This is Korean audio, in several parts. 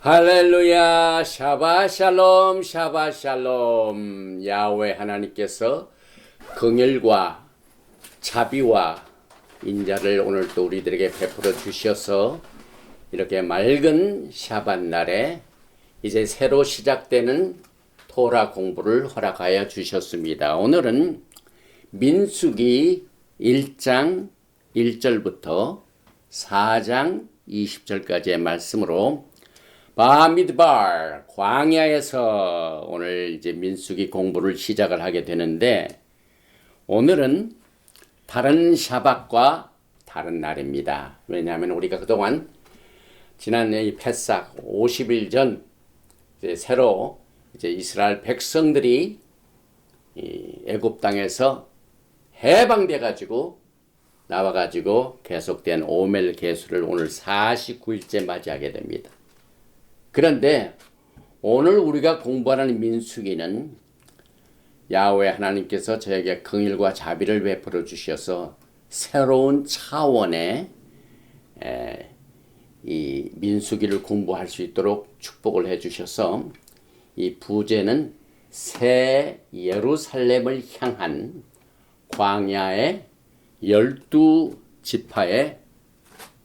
할렐루야, 샤바샬롬, 샤바샬롬. 야훼 하나님께서 긍휼과 자비와 인자를 오늘 또 우리들에게 베풀어 주셔서 이렇게 맑은 샤bat 날에 이제 새로 시작되는 토라 공부를 허락하여 주셨습니다. 오늘은 민수기 1장 1절부터 4장 20절까지의 말씀으로 바미드발 광야에서 오늘 이제 민수기 공부를 시작을 하게 되는데, 오늘은 다른 샤밧과 다른 날입니다. 왜냐하면 우리가 그동안 지난 이 패삭 50일 전 이제 새로 이제 이스라엘 백성들이 애굽 땅에서 해방돼 가지고 나와 가지고 계속된 오멜 계수를 오늘 49일째 맞이하게 됩니다. 그런데 오늘 우리가 공부하는 민수기는 야훼 하나님께서 저에게 긍휼과 자비를 베풀어 주셔서 새로운 차원의 이 민수기를 공부할 수 있도록 축복을 해 주셔서 이 부제는 새 예루살렘을 향한 광야의 12지파의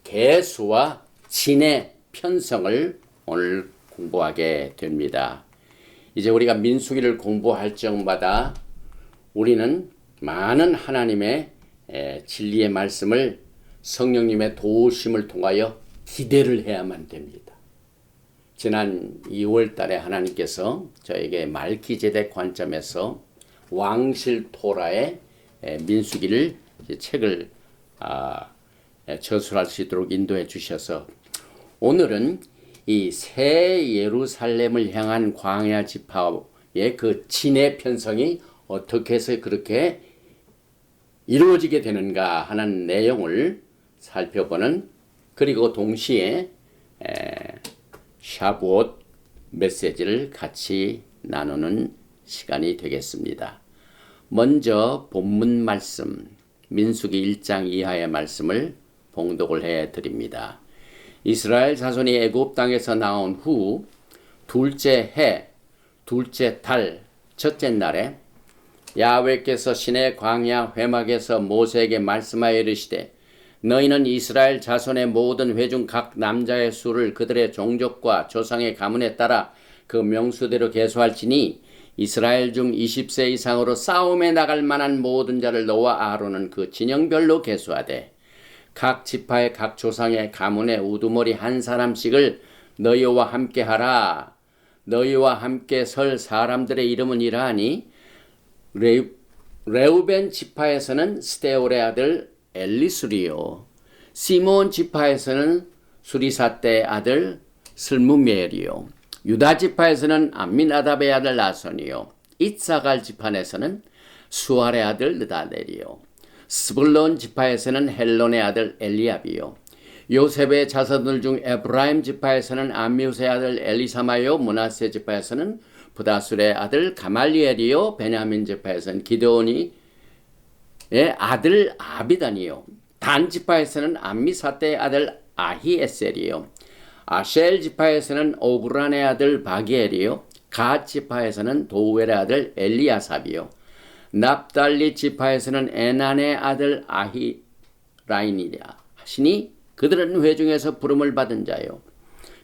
계수와 진의 편성을 오늘 공부하게 됩니다. 이제 우리가 민수기를 공부할 적마다 우리는 많은 하나님의 진리의 말씀을 성령님의 도우심을 통하여 기대를 해야만 됩니다. 지난 2월 달에 하나님께서 저에게 말기제덱 관점에서 왕실 토라의 민수기를 책을 저술할 수 있도록 인도해 주셔서 오늘은 이 새 예루살렘을 향한 광야 지파의 그 진의 편성이 어떻게 해서 그렇게 이루어지게 되는가 하는 내용을 살펴보는, 그리고 동시에 샤부옷 메시지를 같이 나누는 시간이 되겠습니다. 먼저 본문 말씀 민수기 1장 이하의 말씀을 봉독을 해 드립니다. 이스라엘 자손이 애굽 땅에서 나온 후 둘째 해, 둘째 달, 첫째 날에 야훼께서 시내 광야 회막에서 모세에게 말씀하여 이르시되, 너희는 이스라엘 자손의 모든 회중 각 남자의 수를 그들의 종족과 조상의 가문에 따라 그 명수대로 계수할지니 이스라엘 중 20세 이상으로 싸움에 나갈 만한 모든 자를 너와 아론은 그 진영별로 계수하되, 각 지파의 각 조상의 가문의 우두머리 한 사람씩을 너희와 함께 하라. 너희와 함께 설 사람들의 이름은 이러하니, 레우벤 지파에서는 스데올의 아들 엘리수리요, 시몬 지파에서는 수리사떼의 아들 슬무미엘이요, 유다 지파에서는 암미나답의 아들 나손이요, 이사갈 지파에서는 수알의 아들 느다넬이요, 스불론 지파에서는 헬론의 아들 엘리압이요, 요셉의 자손들 중 에브라임 지파에서는 암미우스의 아들 엘리사마요, 므낫세 지파에서는 부다술의 아들 가말리엘이요, 베냐민 지파에서는 기드온이의 아들 아비단이요, 단 지파에서는 암미사떼의 아들 아히에셀이요, 아셀 지파에서는 오그란의 아들 바기엘이요, 갓 지파에서는 도우엘의 아들 엘리아삽이요, 납달리 지파에서는 에난의 아들 아히라인이라 하시니 그들은 회중에서 부름을 받은 자요,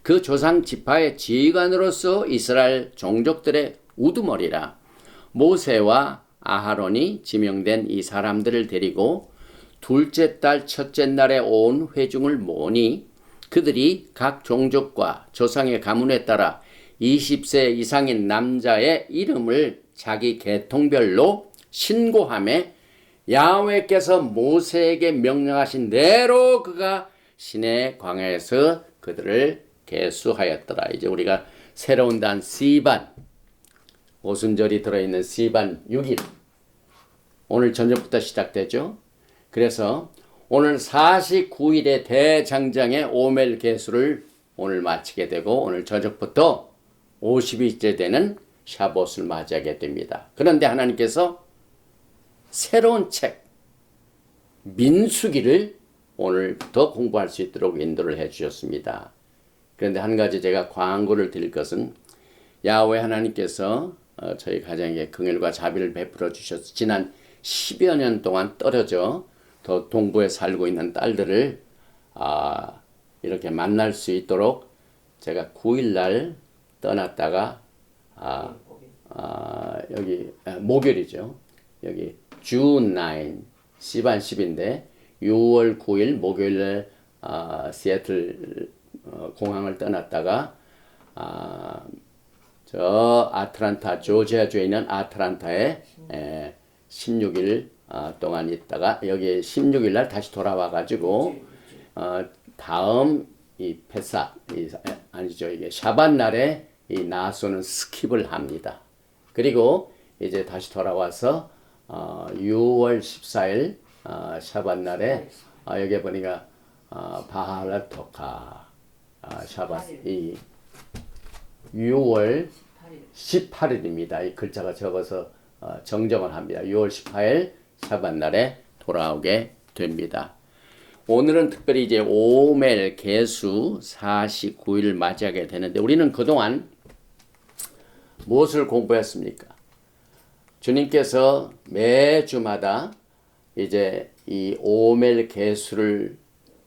그 조상 지파의 지휘관으로서 이스라엘 종족들의 우두머리라. 모세와 아하론이 지명된 이 사람들을 데리고 둘째 달 첫째 날에 온 회중을 모으니, 그들이 각 종족과 조상의 가문에 따라 20세 이상인 남자의 이름을 자기 계통별로 신고하며 야훼께서 모세에게 명령하신 대로 그가 시내 광야에서 그들을 계수하였더라. 이제 우리가 새로운 단 시반, 오순절이 들어있는 시반 6일, 오늘 저녁부터 시작되죠. 그래서 오늘 49일의 대장장의 오멜 계수를 오늘 마치게 되고, 오늘 저녁부터 50일째 되는 샤봇을 맞이하게 됩니다. 그런데 하나님께서 새로운 책 민수기를 오늘부터 공부할 수 있도록 인도를 해 주셨습니다. 그런데 한 가지 제가 광고를 드릴 것은 야훼 하나님께서 저희 가정에 긍휼과 자비를 베풀어 주셔서 지난 10여 년 동안 떨어져 더 동부에 살고 있는 딸들을 이렇게 만날 수 있도록 제가 9일 날 떠났다가 여기 목요일이죠. 여기 June 9, 10안 10인데 6월 9일 목요일 시애틀 공항을 떠났다가 저 아틀란타 조지아주에 있는 아틀란타에 16일 동안 있다가 여기 16일 날 다시 돌아와 가지고 다음 이 페사 아니죠, 이게 샤밧 날에 이 나소는 스킵을 합니다. 그리고 이제 다시 돌아와서 6월 14일 샤밧 날에 여기 보니까 바할라토카 샤밧 이 6월 18일입니다. 이 글자가 적어서 정정을 합니다. 6월 18일 샤밧 날에 돌아오게 됩니다. 오늘은 특별히 이제 오멜 개수 49일을 맞이하게 되는데 우리는 그동안 무엇을 공부했습니까? 주님께서 매주마다 이제 이 오멜 개수를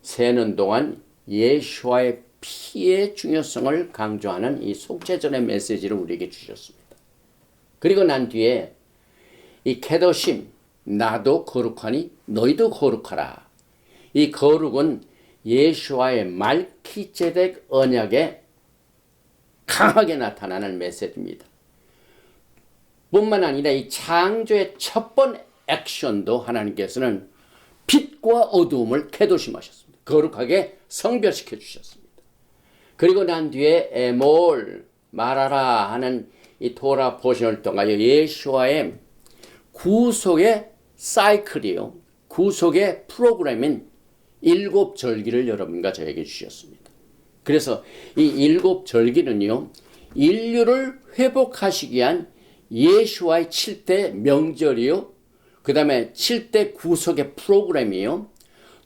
세는 동안 예수와의 피의 중요성을 강조하는 이 속죄전의 메시지를 우리에게 주셨습니다. 그리고 난 뒤에 이 케도심, 나도 거룩하니 너희도 거룩하라. 이 거룩은 예수와의 말키제덱 언약에 강하게 나타나는 메시지입니다. 뿐만 아니라 이 창조의 첫 번 액션도 하나님께서는 빛과 어두움을 케도심하셨습니다. 거룩하게 성별시켜 주셨습니다. 그리고 난 뒤에 에몰 말하라 하는 이 토라 포션을 통하여 예수와의 구속의 사이클이요, 구속의 프로그램인 일곱 절기를 여러분과 저에게 주셨습니다. 그래서 이 일곱 절기는요, 인류를 회복하시기 위한 예수와의 7대 명절이요, 그 다음에 7대 구속의 프로그램이요,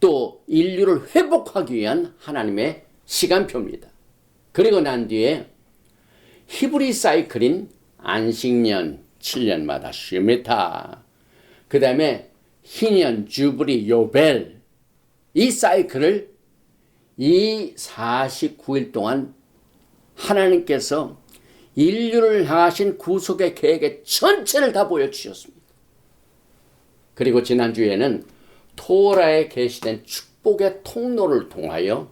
또 인류를 회복하기 위한 하나님의 시간표입니다. 그리고 난 뒤에 히브리 사이클인 안식년 7년마다 쉬미타, 그 다음에 희년 주브리 요벨, 이 사이클을 이 49일 동안 하나님께서 인류를 향하신 구속의 계획의 전체를 다 보여주셨습니다. 그리고 지난주에는 토라에 계시된 축복의 통로를 통하여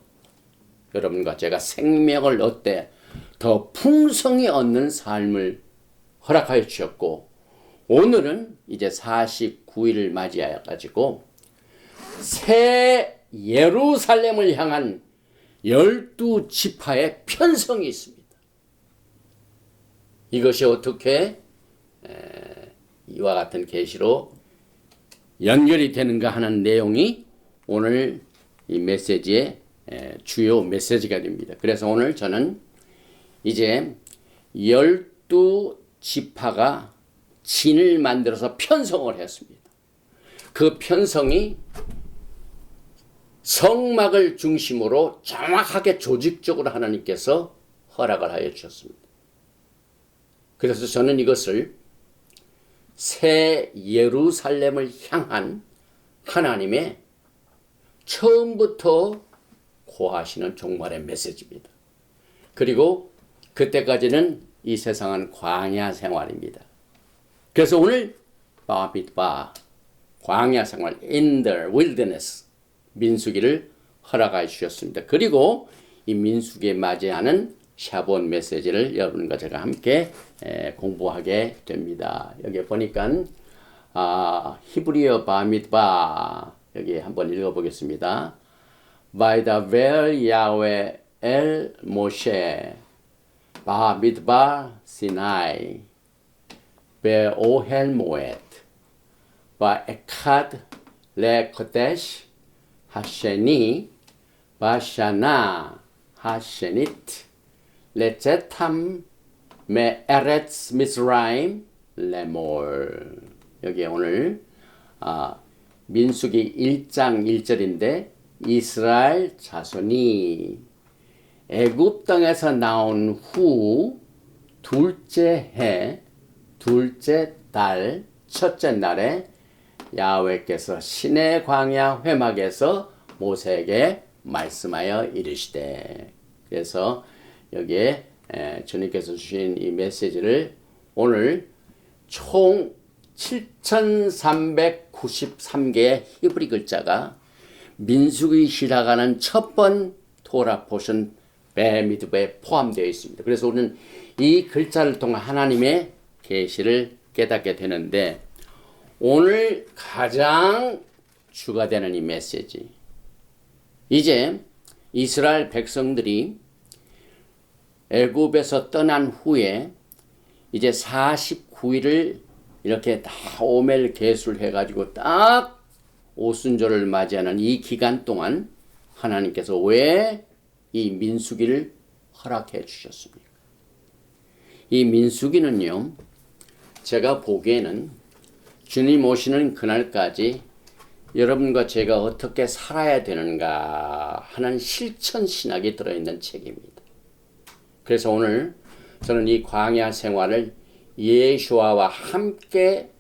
여러분과 제가 생명을 얻되 더 풍성히 얻는 삶을 허락하여 주셨고, 오늘은 이제 49일을 맞이하여 가지고 새 예루살렘을 향한 12지파의 편성이 있습니다. 이것이 어떻게 이와 같은 계시로 연결이 되는가 하는 내용이 오늘 이 메시지의 주요 메시지가 됩니다. 그래서 오늘 저는 이제 12지파가 진을 만들어서 편성을 했습니다. 그 편성이 성막을 중심으로 정확하게 조직적으로 하나님께서 허락을 하여 주셨습니다. 그래서 저는 이것을 새 예루살렘을 향한 하나님의 처음부터 고하시는 종말의 메시지입니다. 그리고 그때까지는 이 세상은 광야 생활입니다. 그래서 오늘 바비바 광야 생활 in the wilderness 민수기를 허락하여 주셨습니다. 그리고 이 민수기에 맞이하는 샤봇 메시지를 여러분과 제가 함께 공부하게 됩니다. 여기 보니까 히브리어 바미드바 여기 한번 읽어보겠습니다. By the well Yahweh el Moshe 바미드바 시나이 באוהל מועד באחד לחודש השני בשנה השנית לצאתם מארץ מצרים לאמור. 여기 오늘 민수기 1장 1절인데 이스라엘 자손이 애굽 땅에서 나온 후 둘째 해, 둘째 달, 첫째 날에 야훼께서 시내 광야 회막에서 모세에게 말씀하여 이르시되. 그래서 여기에 주님께서 주신 이 메시지를 오늘 총 7,393개의 히브리 글자가 민수기 시작하는 첫 번 토라 포션 베미드베에 포함되어 있습니다. 그래서 우리는 이 글자를 통한 하나님의 계시를 깨닫게 되는데, 오늘 가장 주가 되는 이 메시지, 이제 이스라엘 백성들이 애굽에서 떠난 후에 이제 49일을 이렇게 다 오멜 계수를 해가지고 딱 오순절을 맞이하는 이 기간 동안 하나님께서 왜 이 민수기를 허락해 주셨습니까? 이 민수기는요, 제가 보기에는 주님 오시는 그날까지 여러분과 제가 어떻게 살아야 되는가 하는 실천 신학이 들어있는 책입니다. 그래서 오늘 저는 이 광야 생활을 예수와와 함께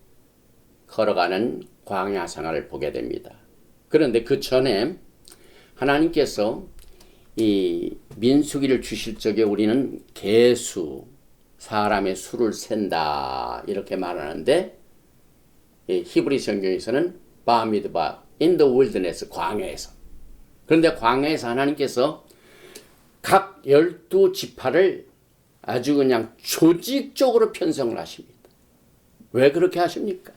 걸어가는 광야 생활을 보게 됩니다. 그런데 그 전에 하나님께서 이 민수기를 주실 적에 우리는 계수, 사람의 수를 센다 이렇게 말하는데, 히브리 성경에서는 바미드바, in the wilderness, 광야에서. 그런데 광야에서 하나님께서 각 12지파를 아주 그냥 조직적으로 편성을 하십니다. 왜 그렇게 하십니까?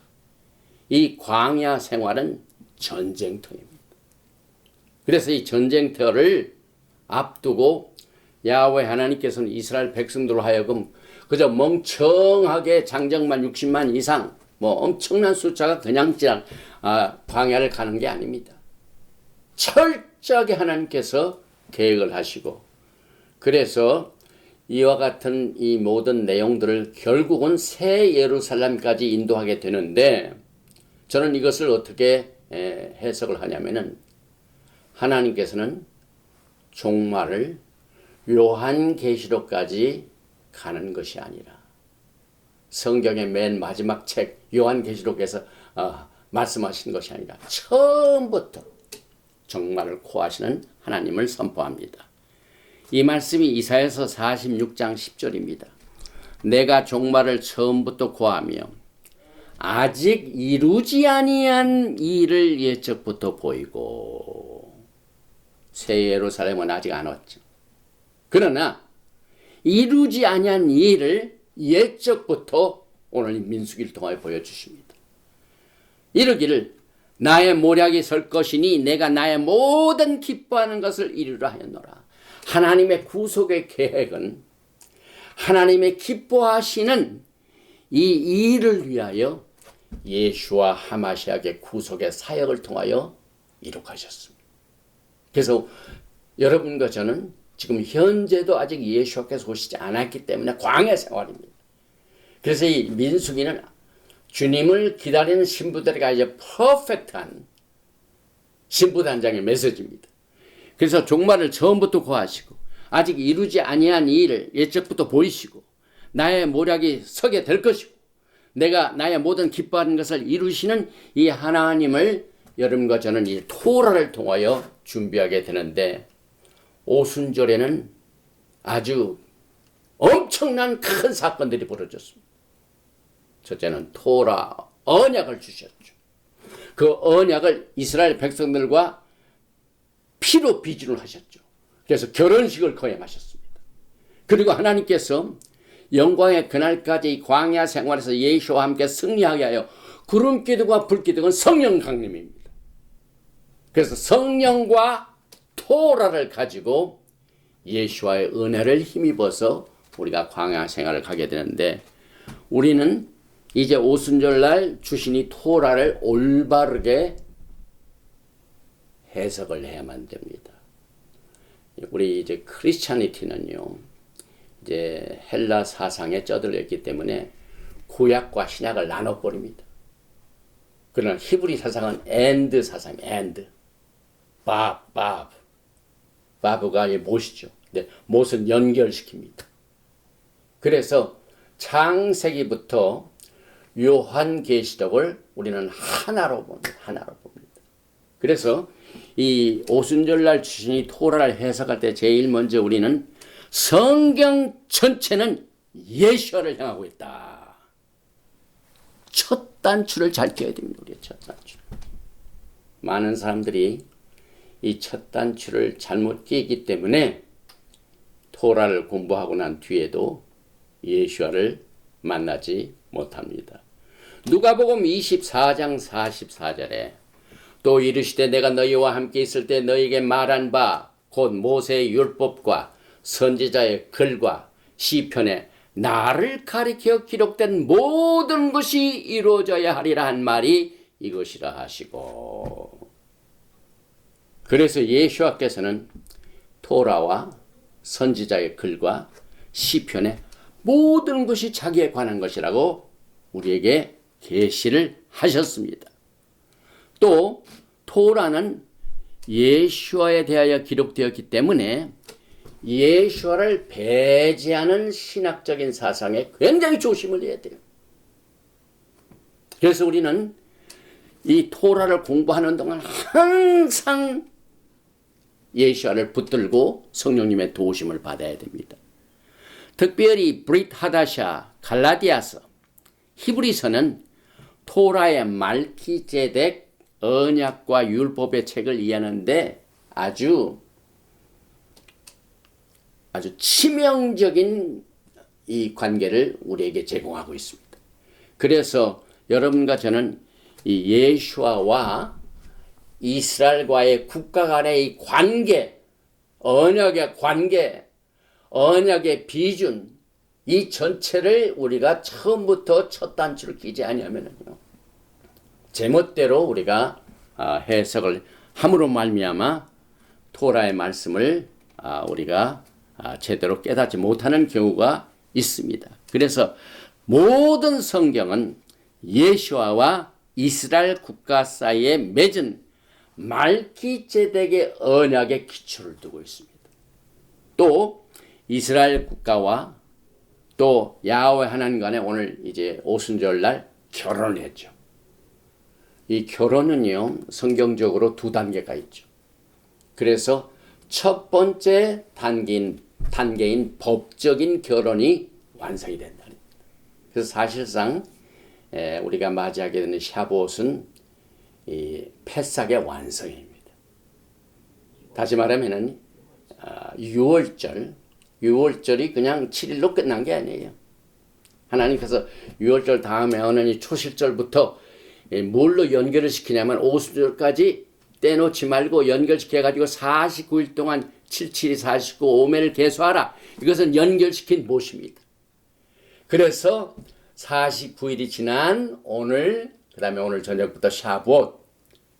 이 광야 생활은 전쟁터입니다. 그래서 이 전쟁터를 앞두고 야훼 하나님께서는 이스라엘 백성들로 하여금 그저 멍청하게 장정만 60만 이상 뭐 엄청난 숫자가 그냥 광야를 가는 게 아닙니다. 철저하게 하나님께서 계획을 하시고, 그래서 이와 같은 이 모든 내용들을 결국은 새 예루살렘까지 인도하게 되는데, 저는 이것을 어떻게 해석을 하냐면은, 하나님께서는 종말을 요한계시록까지 가는 것이 아니라 성경의 맨 마지막 책 요한계시록에서 말씀하신 것이 아니라 처음부터 종말을 코하시는 하나님을 선포합니다. 이 말씀이 이사야서 46장 10절입니다. 내가 종말을 처음부터 고하며 아직 이루지 아니한 일을 예적부터 보이고. 새 예루살렘은 아직 안 왔죠. 그러나 이루지 아니한 일을 예적부터 오늘 민수기를 통하여 보여주십니다. 이르기를 나의 모략이 설 것이니 내가 나의 모든 기뻐하는 것을 이루라 하였노라. 하나님의 구속의 계획은 하나님의 기뻐하시는 이 일을 위하여 예수와 하마시아의 구속의 사역을 통하여 이룩하셨습니다. 그래서 여러분과 저는 지금 현재도 아직 예수께서 오시지 않았기 때문에 광야 생활입니다. 그래서 이 민수기는 주님을 기다리는 신부들에게 이제 퍼펙트한 신부단장의 메시지입니다. 그래서 종말을 처음부터 고하시고 아직 이루지 아니한 일을 예적부터 보이시고 나의 모략이 서게 될 것이고 내가 나의 모든 기뻐하는 것을 이루시는 이 하나님을 여러분과 저는 이 토라를 통하여 준비하게 되는데, 오순절에는 아주 엄청난 큰 사건들이 벌어졌습니다. 첫째는 토라, 언약을 주셨죠. 그 언약을 이스라엘 백성들과 피로 비준을 하셨죠. 그래서 결혼식을 거행하셨습니다. 그리고 하나님께서 영광의 그날까지 이 광야 생활에서 예수와 함께 승리하게 하여 구름 기둥과 불 기둥은 성령 강림입니다. 그래서 성령과 토라를 가지고 예수와의 은혜를 힘입어서 우리가 광야 생활을 가게 되는데, 우리는 이제 오순절날 주신 이 토라를 올바르게 해석을 해야만 됩니다. 우리 이제 크리스찬이티는요, 이제 헬라 사상에 쩌들렸기 때문에 구약과 신약을 나눠버립니다. 그러나 히브리 사상은 and 사상이에요. and. 바브가 무엇이죠? 네, 못은 연결시킵니다. 그래서 창세기부터 요한계시록을 우리는 하나로 봅니다. 하나로 봅니다. 그래서 이 오순절날 주신이 토라를 해석할 때 제일 먼저 우리는 성경 전체는 예수와를 향하고 있다. 첫 단추를 잘 껴야 됩니다. 우리의 첫 단추. 많은 사람들이 이 첫 단추를 잘못 끼기 때문에 토라를 공부하고 난 뒤에도 예수와를 만나지 못합니다. 누가복음 24장 44절에 또 이르시되 내가 너희와 함께 있을 때 너희에게 말한 바 곧 모세의 율법과 선지자의 글과 시편에 나를 가리켜 기록된 모든 것이 이루어져야 하리라 한 말이 이것이라 하시고, 그래서 예수와께서는 토라와 선지자의 글과 시편에 모든 것이 자기에 관한 것이라고 우리에게 계시를 하셨습니다. 또 토라는 예수와에 대하여 기록되었기 때문에 예수와를 배제하는 신학적인 사상에 굉장히 조심을 해야 돼요. 그래서 우리는 이 토라를 공부하는 동안 항상 예수와를 붙들고 성령님의 도우심을 받아야 됩니다. 특별히 브릿 하다샤, 갈라디아서, 히브리서는 토라의 말키제덱 언약과 율법의 책을 이해하는데 아주 치명적인 이 관계를 우리에게 제공하고 있습니다. 그래서 여러분과 저는 이 예수와와 이스라엘과의 국가 간의 이 관계, 언약의 관계, 언약의 비준, 이 전체를 우리가 처음부터 첫 단추를 끼지 아니하면요, 제멋대로 우리가 해석을 함으로 말미암아 토라의 말씀을 우리가 제대로 깨닫지 못하는 경우가 있습니다. 그래서 모든 성경은 예수와와 이스라엘 국가 사이에 맺은 말기제덱의 언약에 기초를 두고 있습니다. 또 이스라엘 국가와 또 야훼 하나님 간에 오늘 이제 오순절날 결혼을 했죠. 이 결혼은요, 성경적으로 두 단계가 있죠. 그래서 첫 번째 단계인 법적인 결혼이 완성이 된다. 그래서 사실상 우리가 맞이하게 되는 샤봇은 이 패삭의 완성입니다. 다시 말하면은 6월절이 그냥 7일로 끝난 게 아니에요. 하나님께서 6월절 다음에 어느 초실절부터 뭘로 연결을 시키냐면 오순절까지 떼놓지 말고 연결시켜가지고 49일 동안 77이 49, 오매를 계수하라. 이것은 연결시킨 못입니다. 그래서 49일이 지난 오늘, 그 다음에 오늘 저녁부터 샤봇.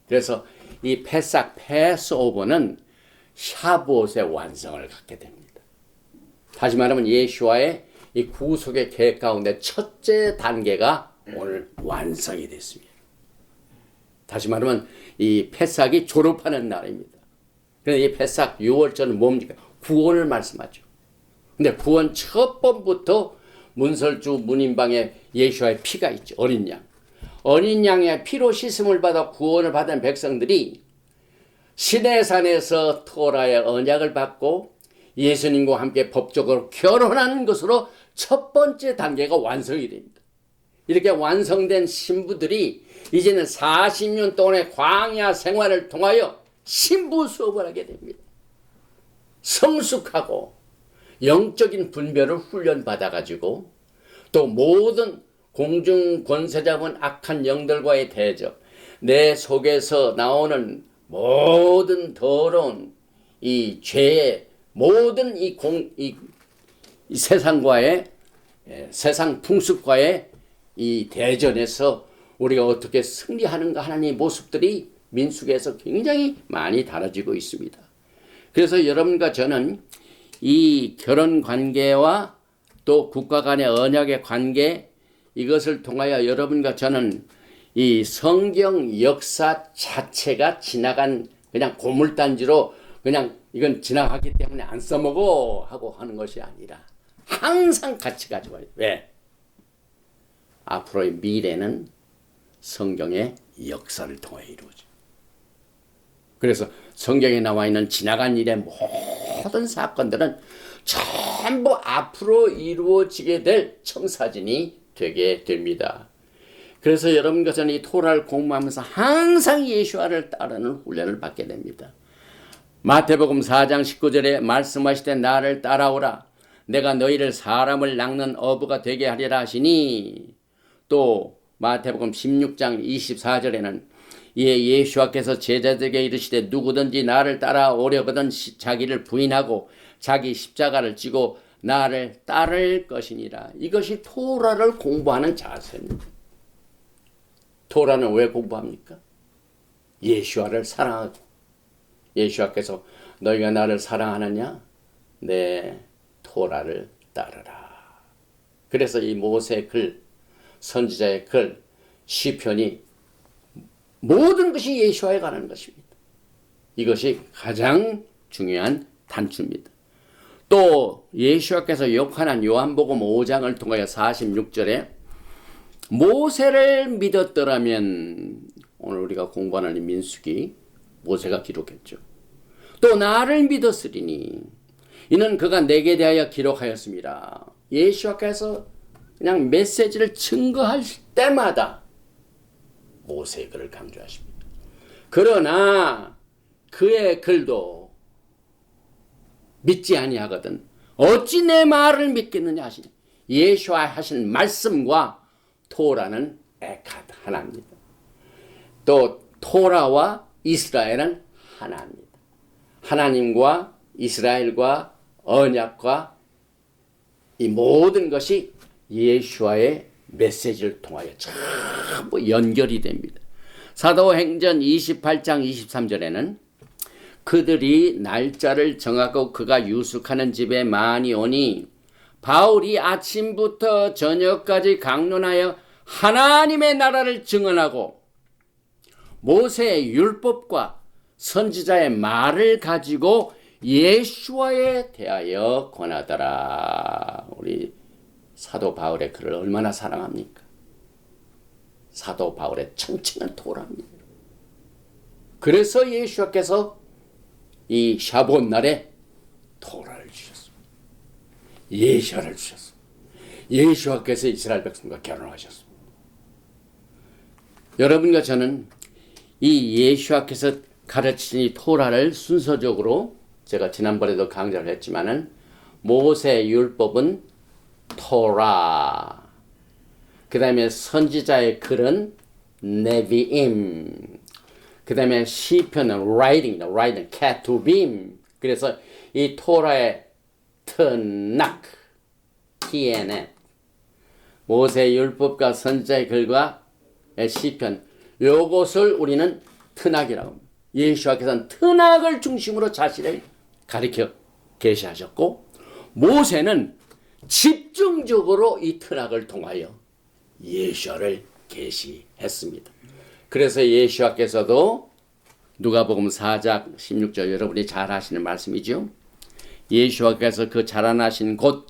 그래서 이 패삭, 패스오버는 샤봇의 완성을 갖게 됩니다. 다시 말하면 예수와의 이 구속의 계획 가운데 첫째 단계가 오늘 완성이 됐습니다. 다시 말하면 이 패삭이 졸업하는 날입니다. 그런데 이 패삭 6월절은 뭡니까? 구원을 말씀하죠. 근데 구원 첫 번부터 문설주 문인방에 예수와의 피가 있죠. 어린 양. 어린 양의 피로 씻음을 받아 구원을 받은 백성들이 시내산에서 토라의 언약을 받고 예수님과 함께 법적으로 결혼하는 것으로 첫 번째 단계가 완성이 됩니다. 이렇게 완성된 신부들이 이제는 40년 동안의 광야 생활을 통하여 신부 수업을 하게 됩니다. 성숙하고 영적인 분별을 훈련받아가지고 또 모든 공중 권세 잡은 악한 영들과의 대적, 내 속에서 나오는 모든 더러운 이 죄의 모든 이 세상과의 세상 풍습과의 이 대전에서 우리가 어떻게 승리하는가 하는 이 모습들이 민수기에서 굉장히 많이 다뤄지고 있습니다. 그래서 여러분과 저는 이 결혼 관계와 또 국가 간의 언약의 관계, 이것을 통하여 여러분과 저는 이 성경 역사 자체가 지나간 그냥 고물단지로 그냥 이건 지나갔기 때문에 안 써먹어 하고 하는 것이 아니라 항상 같이 가져와요. 왜? 앞으로의 미래는 성경의 역사를 통해 이루어져. 그래서 성경에 나와 있는 지나간 일의 모든 사건들은 전부 앞으로 이루어지게 될 청사진이 되게 됩니다. 그래서 여러분께서는 이 토라를 공부하면서 항상 예수와를 따르는 훈련을 받게 됩니다. 마태복음 4장 19절에 말씀하시되 나를 따라오라 내가 너희를 사람을 낚는 어부가 되게 하리라 하시니, 또 마태복음 16장 24절에는 이에 예수와께서 제자들에게 이르시되 누구든지 나를 따라오려거든 자기를 부인하고 자기 십자가를 지고 나를 따를 것이니라. 이것이 토라를 공부하는 자세입니다. 토라는 왜 공부합니까? 예수와를 사랑하고, 예수와께서 너희가 나를 사랑하느냐? 내 토라를 따르라. 그래서 이 모세의 글, 선지자의 글, 시편이 모든 것이 예수와에 관한 것입니다. 이것이 가장 중요한 단추입니다. 또 예수와께서 욕하는 요한복음 5장을 통하여 46절에 모세를 믿었더라면, 오늘 우리가 공부하는 이 민수기 모세가 기록했죠. 또 나를 믿었으리니 이는 그가 내게 대하여 기록하였습니다. 예수와께서 그냥 메시지를 증거할 때마다 모세의 글을 강조하십니다. 그러나 그의 글도 믿지 아니하거든 어찌 내 말을 믿겠느냐 하시니, 예수와 하신 말씀과 토라는 에카드 하나입니다. 또 토라와 이스라엘은 하나입니다. 하나님과 이스라엘과 언약과 이 모든 것이 예수와의 메시지를 통하여 전부 연결이 됩니다. 사도행전 28장 23절에는 그들이 날짜를 정하고 그가 유숙하는 집에 많이 오니 바울이 아침부터 저녁까지 강론하여 하나님의 나라를 증언하고 모세의 율법과 선지자의 말을 가지고 예수와에 대하여 권하더라. 우리 사도 바울의 글을 얼마나 사랑합니까? 사도 바울의 청칭은 토라입니다. 그래서 예수께서 이 샤봇 날에 토라를 주셨습니다. 예수를 주셨습니다. 예수께서 이스라엘 백성과 결혼하셨습니다. 여러분과 저는 이 예수께서 가르치신 이 토라를 순서적으로, 제가 지난번에도 강좌를 했지만은 모세 율법은 토라, 그 다음에 선지자의 글은 네비임, 그 다음에 시편은 writing, 케투빔. 그래서 이 토라의 트낙, TNN, 모세 율법과 선지자의 글과 시편, 요것을 우리는 트낙이라고 합니다. 예수께서는 트낙을 중심으로 자신을 가르쳐 계시하셨고, 모세는 집중적으로 이 트낙을 통하여 예수를 계시했습니다. 그래서 예수께서도 누가복음 4장 16절, 여러분이 잘 아시는 말씀이죠. 예수께서 그 자라나신 곳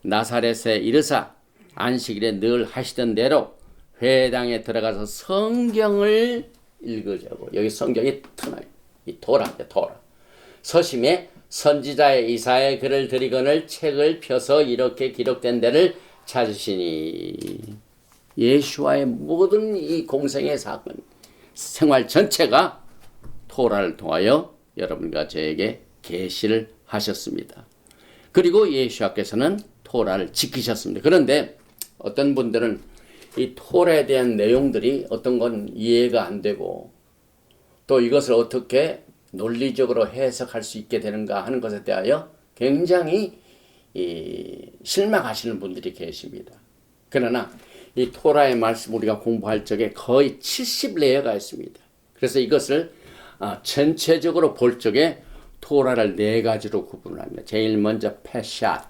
나사렛에 이르사 안식일에 늘 하시던 대로 회당에 들어가서 성경을 읽으자고. 여기 성경이 터나요. 이 토라. 서심에 선지자의 이사의 글을 드리거늘 책을 펴서 이렇게 기록된 데를 찾으시니, 예수와의 모든 이 공생의 사건, 생활 전체가 토라를 통하여 여러분과 저에게 계시를 하셨습니다. 그리고 예수께서는 토라를 지키셨습니다. 그런데 어떤 분들은 이 토라에 대한 내용들이 어떤 건 이해가 안 되고, 또 이것을 어떻게 논리적으로 해석할 수 있게 되는가 하는 것에 대하여 굉장히 실망하시는 분들이 계십니다. 그러나 이 토라의 말씀 우리가 공부할 적에 거의 70레이어가 있습니다. 그래서 이것을 전체적으로 볼 적에 토라를 4가지로 구분을 합니다. 제일 먼저 페샷,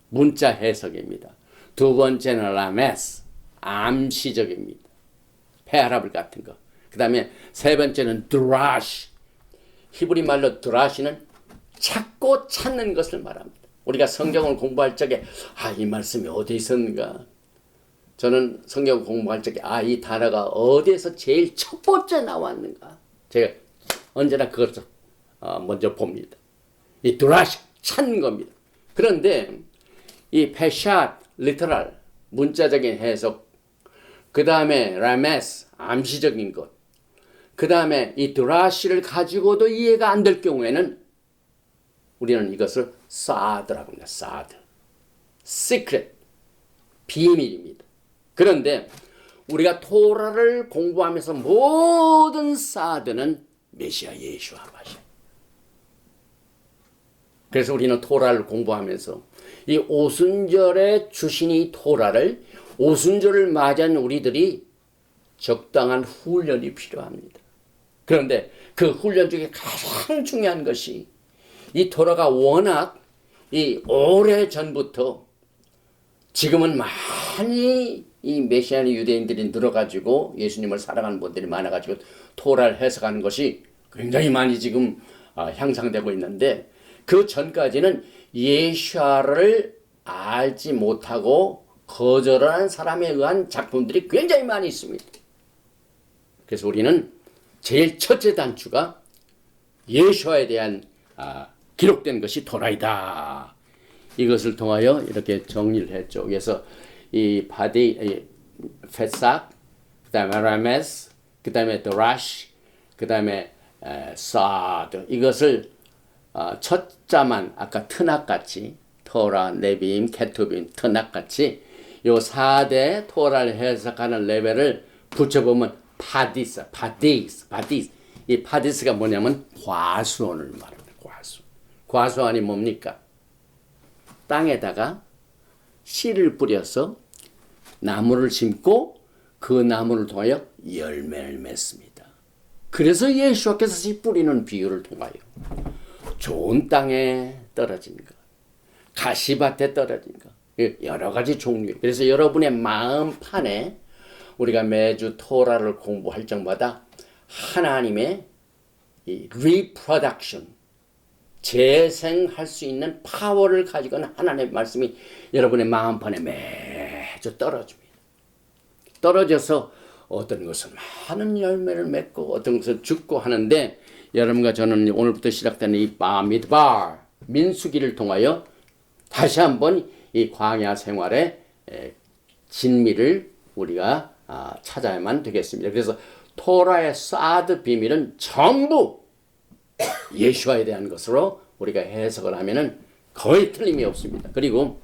문자 해석입니다. 두 번째는 라메스, 암시적입니다. 페아라블 같은 거. 그 다음에 세 번째는 드라시, 히브리 말로 드라시는 찾고 찾는 것을 말합니다. 우리가 성경을 공부할 적에 이 말씀이 어디 있었는가? 저는 성경 공부할 적에 이 단어가 어디에서 제일 첫 번째 나왔는가? 제가 언제나 그것을 먼저 봅니다. 이 드라시 찾는 겁니다. 그런데 이 페샷 리터럴 문자적인 해석, 그 다음에 라메스 암시적인 것, 그 다음에 이 드라시를 가지고도 이해가 안 될 경우에는 우리는 이것을 사드라고 합니다. 사드, 시크릿, 비밀입니다. 그런데 우리가 토라를 공부하면서 모든 사드는 메시아 예수와 마시아. 그래서 우리는 토라를 공부하면서 이 오순절에 주신 이 토라를 오순절을 맞이한 우리들이 적당한 훈련이 필요합니다. 그런데 그 훈련 중에 가장 중요한 것이 이 토라가 워낙 이 오래 전부터 지금은 많이 이 메시아니 유대인들이 늘어가지고 예수님을 사랑하는 분들이 많아가지고 토라를 해석하는 것이 굉장히 많이 지금 향상되고 있는데 그 전까지는 예수아를 알지 못하고 거절한 사람에 의한 작품들이 굉장히 많이 있습니다. 그래서 우리는 제일 첫째 단추가 예수아에 대한 기록된 것이 토라이다. 이것을 통하여 이렇게 정리를 했죠. 그래서 이 바디, 페삭, 그 다음에 라메스, 그 다음에 드라시, 그 다음에 사드, 이것을 첫 자만 아까 트낙같이 토라, 네비임, 케투빔, 트낙같이 요 4대 토라를 해석하는 레벨을 붙여보면 파디스. 이 파디스가 뭐냐면 과수원을 말합니다. 과수원이 뭡니까? 땅에다가 씨를 뿌려서 나무를 심고 그 나무를 통하여 열매를 맺습니다. 그래서 예수께서 씨 뿌리는 비유를 통하여 좋은 땅에 떨어진 것, 가시밭에 떨어진 것, 여러 가지 종류. 그래서 여러분의 마음판에 우리가 매주 토라를 공부할 적마다 하나님의 이 reproduction, 재생할 수 있는 파워를 가지고 있는 하나님의 말씀이 여러분의 마음판에 매주 떨어집니다. 떨어져서 어떤 것은 많은 열매를 맺고 어떤 것은 죽고 하는데 여러분과 저는 오늘부터 시작되는 이 바미드바 민수기를 통하여 다시 한번 이 광야 생활의 진미를 우리가 찾아야만 되겠습니다. 그래서 토라의 사드 비밀은 전부 예수와에 대한 것으로 우리가 해석을 하면은 거의 틀림이 없습니다. 그리고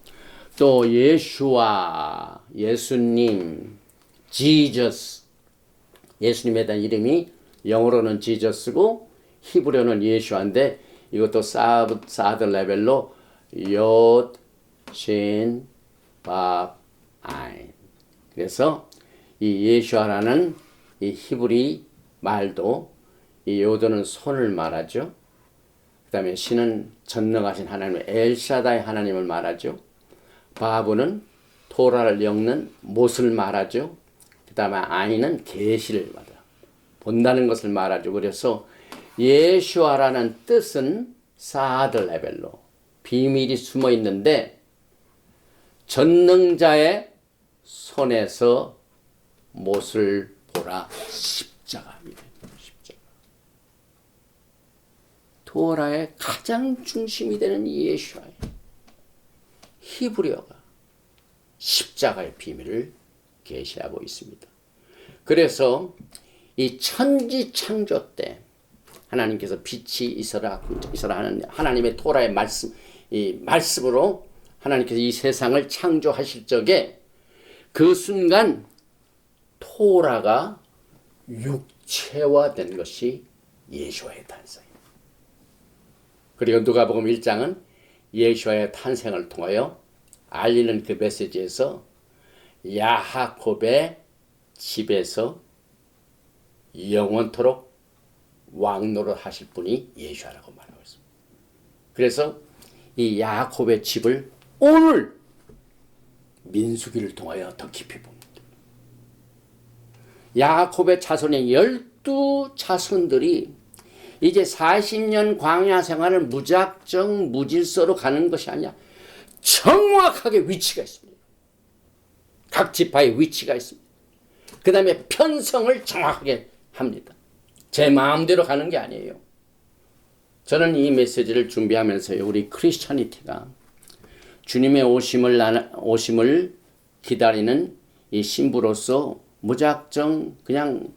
또 예수와, 예수님, Jesus, 예수님에 대한 이름이 영어로는 지저스고 히브리어는 예수아인데 이것도 사드 레벨로 옅, 신, 밥, 아인. 그래서 이 예수아라는 이 히브리 말도 이 요도는 손을 말하죠. 그 다음에 신은 전능하신 하나님 엘샤다의 하나님을 말하죠. 바브는 토라를 엮는 못을 말하죠. 그 다음에 아인은 계시를 말하죠. 본다는 것을 말하죠. 그래서 예수아라는 뜻은 사드 레벨로 비밀이 숨어 있는데 전능자의 손에서 못을 보라 십자가입니다. 토라의 가장 중심이 되는 예수아의 히브리어가 십자가의 비밀을 계시하고 있습니다. 그래서 이 천지 창조 때 하나님께서 빛이 있어라 하는 하나님의 토라의 말씀, 이 말씀으로 하나님께서 이 세상을 창조하실 적에 그 순간 토라가 육체화된 것이 예수아의 탄생입니다. 그리고 누가복음 1장은 예수아의 탄생을 통하여 알리는 그 메시지에서 야하콥의 집에서 영원토록 왕노릇 하실 분이 예수아라고 말하고 있습니다. 그래서 이 야하콥의 집을 오늘 민수기를 통하여 더 깊이 봅니다. 야하콥의 자손의 12 자손들이 이제 40년 광야 생활을 무작정 무질서로 가는 것이 아니야. 정확하게 위치가 있습니다. 각 지파의 위치가 있습니다. 그 다음에 편성을 정확하게 합니다. 제 마음대로 가는 게 아니에요. 저는 이 메시지를 준비하면서요, 우리 크리스찬이티가 주님의 오심을 기다리는 이 신부로서 무작정 그냥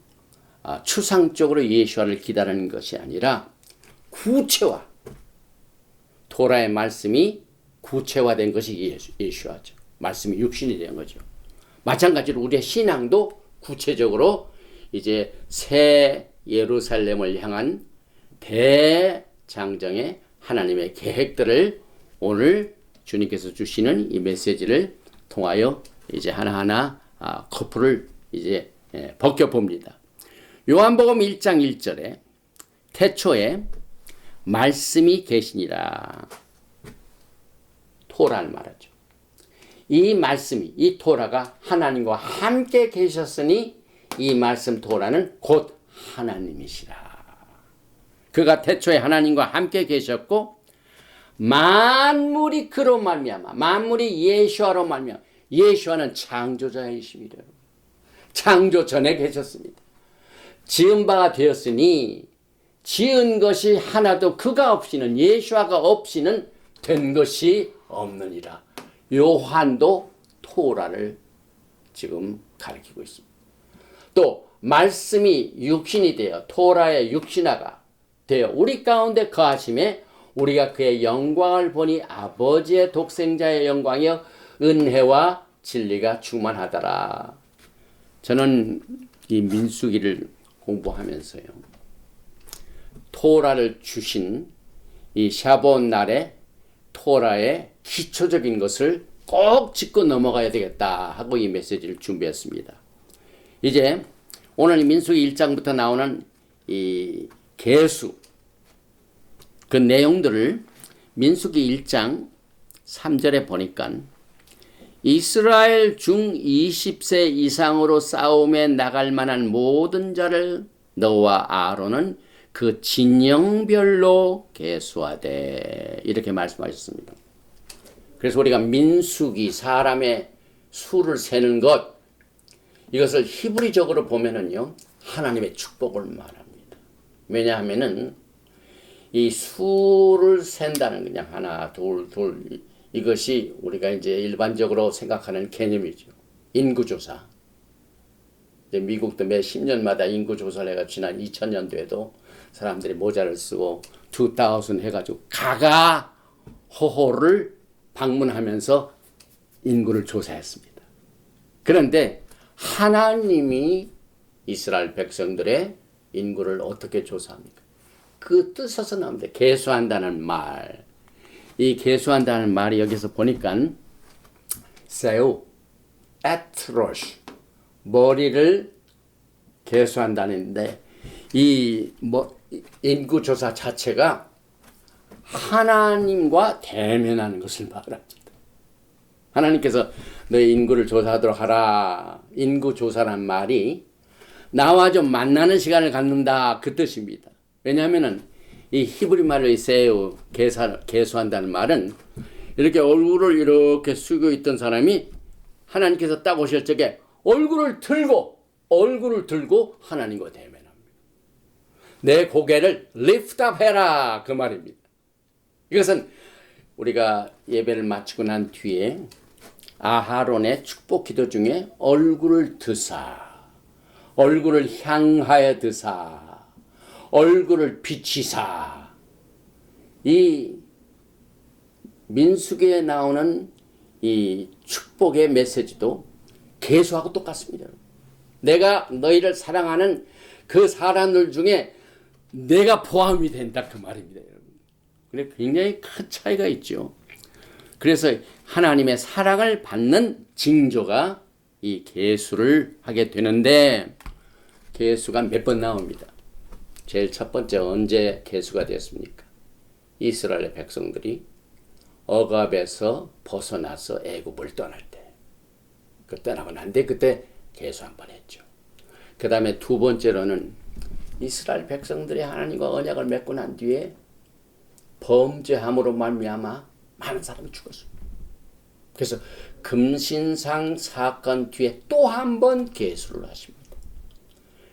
추상적으로 예수와를 기다리는 것이 아니라 구체화, 토라의 말씀이 구체화된 것이 예수와죠. 말씀이 육신이 된 거죠. 마찬가지로 우리의 신앙도 구체적으로 이제 새 예루살렘을 향한 대장정의 하나님의 계획들을 오늘 주님께서 주시는 이 메시지를 통하여 이제 하나하나 커플을 이제 벗겨봅니다. 요한복음 1장 1절에 태초에 말씀이 계시니라. 토라를 말하죠. 이 말씀이, 이 토라가 하나님과 함께 계셨으니 이 말씀 토라는 곧 하나님이시라. 그가 태초에 하나님과 함께 계셨고 만물이 그로 말미암아, 만물이 예수와로 말미암아. 예수와는 창조자이십니다. 창조 전에 계셨습니다. 지은 바가 되었으니 지은 것이 하나도 그가 없이는, 예수와가 없이는 된 것이 없느니라. 요한도 토라를 지금 가리키고 있습니다. 또 말씀이 육신이 되어 토라의 육신화가 되어 우리 가운데 거하심에 우리가 그의 영광을 보니 아버지의 독생자의 영광이여 은혜와 진리가 충만하더라. 저는 이 민수기를 공부하면서요, 토라를 주신 이 샤봇 날에 토라의 기초적인 것을 꼭 짚고 넘어가야 되겠다 하고 이 메시지를 준비했습니다. 이제 오늘 민수기 1장부터 나오는 이 계수, 그 내용들을 민수기 1장 3절에 보니까 이스라엘 중 20세 이상으로 싸움에 나갈 만한 모든 자를 너와 아론은 그 진영별로 계수하되, 이렇게 말씀하셨습니다. 그래서 우리가 민수기, 사람의 수를 세는 것, 이것을 히브리적으로 보면은요, 하나님의 축복을 말합니다. 왜냐하면은 이 수를 센다는 그냥 하나, 둘, 이것이 우리가 이제 일반적으로 생각하는 개념이죠. 인구조사. 이제 미국도 매 10년마다 인구조사를 해가 지난 2000년도에도 사람들이 모자를 쓰고 2000 해가지고 가가 호호를 방문하면서 인구를 조사했습니다. 그런데 하나님이 이스라엘 백성들의 인구를 어떻게 조사합니까? 그 뜻에서 나옵니다. 계수한다는 말. 이 계수한다는 말이 여기서 보니까 세우, 에트로시, 머리를 계수한다는데 이 인구조사 자체가 하나님과 대면하는 것을 말합니다. 하나님께서 너희 인구를 조사하도록 하라. 인구조사란 말이 나와 좀 만나는 시간을 갖는다, 그 뜻입니다. 왜냐하면은 이 히브리 말로 세우, 계수한다는 말은 이렇게 얼굴을 이렇게 숙여 있던 사람이 하나님께서 딱 오실 적에 얼굴을 들고 하나님과 대면합니다. 내 고개를 lift up 해라, 그 말입니다. 이것은 우리가 예배를 마치고 난 뒤에 아하론의 축복 기도 중에 얼굴을 드사, 얼굴을 향하여 드사, 얼굴을 비치사, 이 민수기에 나오는 이 축복의 메시지도 계수하고 똑같습니다. 내가 너희를 사랑하는 그 사람들 중에 내가 포함이 된다, 그 말입니다, 여러분. 그래, 굉장히 큰 차이가 있죠. 그래서 하나님의 사랑을 받는 징조가 이 계수를 하게 되는데, 계수가 몇 번 나옵니다. 제일 첫 번째, 언제 계수가 됐습니까? 이스라엘 백성들이 억압에서 벗어나서 애굽을 떠날 때, 그 떠나고 난 뒤에 그때 계수 한 번 했죠. 그 다음에 두 번째로는 이스라엘 백성들이 하나님과 언약을 맺고 난 뒤에 범죄함으로 말미암아 많은 사람이 죽었습니다. 그래서 금신상 사건 뒤에 또 한 번 계수를 하십니다.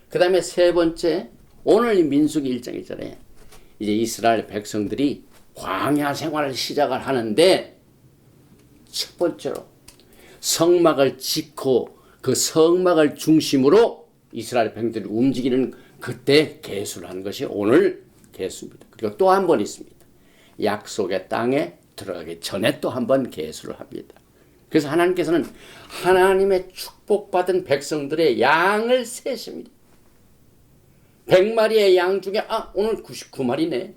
그 다음에 세 번째, 오늘 민수기 1장이잖아요. 이제 이스라엘 백성들이 광야 생활을 시작을 하는데 첫 번째로 성막을 짓고 그 성막을 중심으로 이스라엘 백성들이 움직이는 그때 계수를 한 것이 오늘 계수입니다. 그리고 또 한 번 있습니다. 약속의 땅에 들어가기 전에 또 한 번 계수를 합니다. 그래서 하나님께서는 하나님의 축복받은 백성들의 양을 세십니다. 100마리의 양 중에 오늘 99마리네.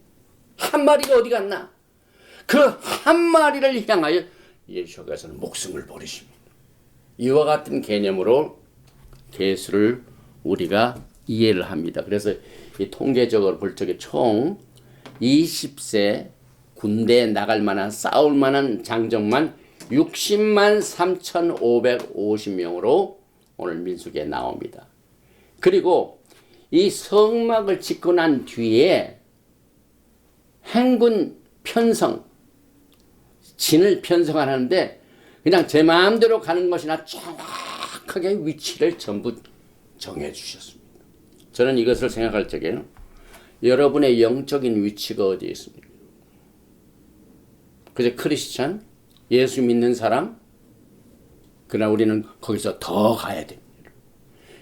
한 마리가 어디 갔나? 그 한 마리를 향하여 예수께서는 목숨을 버리십니다. 이와 같은 개념으로 계수를 우리가 이해를 합니다. 그래서 이 통계적으로 볼 적에 총 20세 군대에 나갈 만한 싸울 만한 장정만 60만 3,550명으로 오늘 민수기에 나옵니다. 그리고 이 성막을 짓고 난 뒤에 행군 편성, 진을 편성하는데 그냥 제 마음대로 가는 것이나 정확하게 위치를 전부 정해 주셨습니다. 저는 이것을 생각할 적에 여러분의 영적인 위치가 어디에 있습니까? 그저 크리스찬, 예수 믿는 사람, 그러나 우리는 거기서 더 가야 됩니다.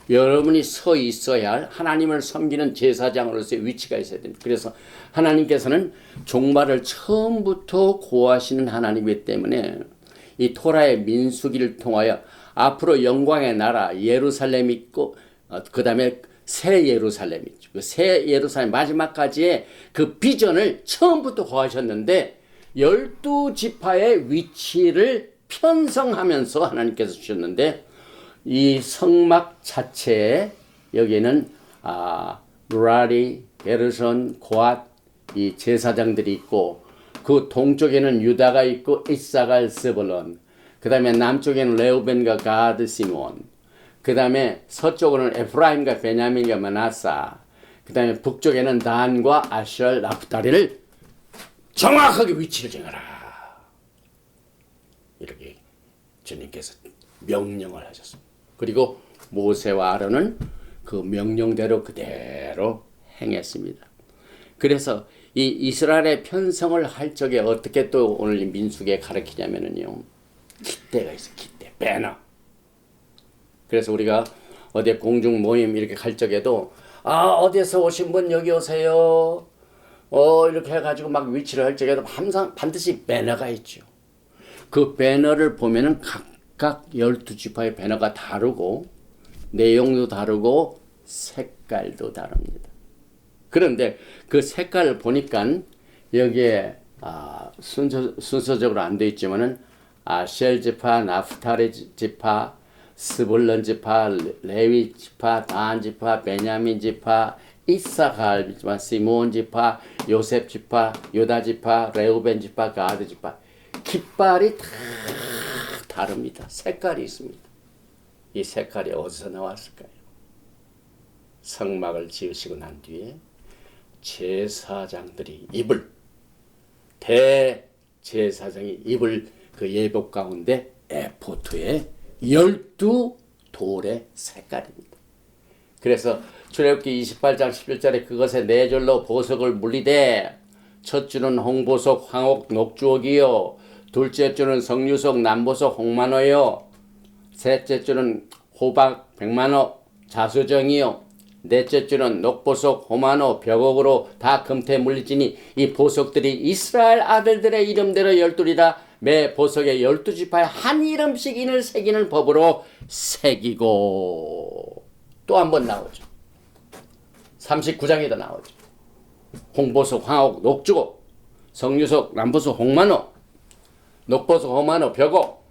여러분이 서 있어야 할 하나님을 섬기는 제사장으로서의 위치가 있어야 됩니다. 그래서 하나님께서는 종말을 처음부터 고하시는 하나님이기 때문에 이 토라의 민수기를 통하여 앞으로 영광의 나라 예루살렘이 있고 그 다음에 새 예루살렘이 있죠. 그 새 예루살렘 마지막까지의 그 비전을 처음부터 고하셨는데 12지파의 위치를 편성하면서 하나님께서 주셨는데 이 성막 자체에 여기에는 무라리, 게르손, 고앗 이 제사장들이 있고 그 동쪽에는 유다가 있고 이사갈, 스불론, 그 다음에 남쪽에는 레우벤과 가드, 시몬, 그 다음에 서쪽으로는 에프라임과 베냐민과 마나사, 그 다음에 북쪽에는 단과 아셜, 나프탈리를 정확하게 위치를 정하라. 이렇게 주님께서 명령을 하셨습니다. 그리고 모세와 아론은 그 명령대로 그대로 행했습니다. 그래서 이 이스라엘의 편성을 할 적에 어떻게 또 오늘 민수기에 가르치냐면요. 깃대가 있어요. 깃대, 배너. 그래서 우리가 어디 공중 모임 이렇게 갈 적에도 어디에서 오신 분 여기 오세요. 이렇게 해가지고 막 위치를 할 적에도 항상 반드시 배너가 있죠. 그 배너를 보면은 각각 12지파의 배너가 다르고 내용도 다르고 색깔도 다릅니다. 그런데 그 색깔을 보니까 여기에 순서적으로 안 되어 있지만은 아셀 지파, 나프탈리 지파, 스불론 지파, 레위 지파, 단 지파, 베냐민 지파, 이사갈 지파, 시몬 지파, 요셉 지파, 유다 지파, 레우벤 지파, 가드 지파 깃발이 다 다릅니다. 색깔이 있습니다. 이 색깔이 어디서 나왔을까요? 성막을 지으시고 난 뒤에 제사장들이 입을 대제사장이 입을 그 예복 가운데 에포드에 12돌의 색깔입니다. 그래서 출애굽기 28장 11절에 그것에 네 줄로 보석을 물리되 첫 줄은 홍보석, 황옥, 녹주옥이요 둘째 줄은 석류석, 남보석, 홍만호요 셋째 줄은 호박, 백만호, 자수정이요 넷째 줄은 녹보석, 호만호, 벽옥으로 다 금태 물리지니 이 보석들이 이스라엘 아들들의 이름대로 12이라 매 보석에 12지파에 한 이름씩 인을 새기는 법으로 새기고 또 한 번 나오죠. 39장에도 나오죠. 홍보석, 황옥, 녹주옥, 석류석, 남보석, 홍만호, 녹보석, 호만호, 벽옥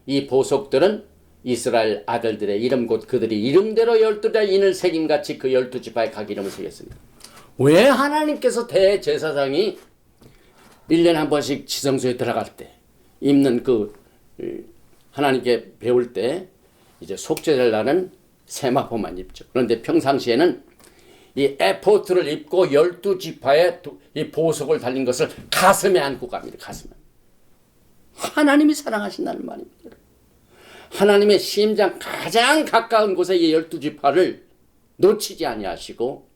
이 보석들은 이스라엘 아들들의 이름 곧 그들이 이름대로 12자 인을 새김같이 그 12지파에 각 이름을 새겼습니다. 왜 하나님께서 대제사장이 1년에 한 번씩 지성소에 들어갈 때 입는 그 하나님께 배울 때 이제 속죄될 날은 세마포만 입죠. 그런데 평상시에는 이 에포트를 입고 12지파의 이 보석을 달린 것을 가슴에 안고 갑니다. 가슴에. 하나님이 사랑하신다는 말입니다. 하나님의 심장 가장 가까운 곳에 이 12지파를 놓치지 아니하시고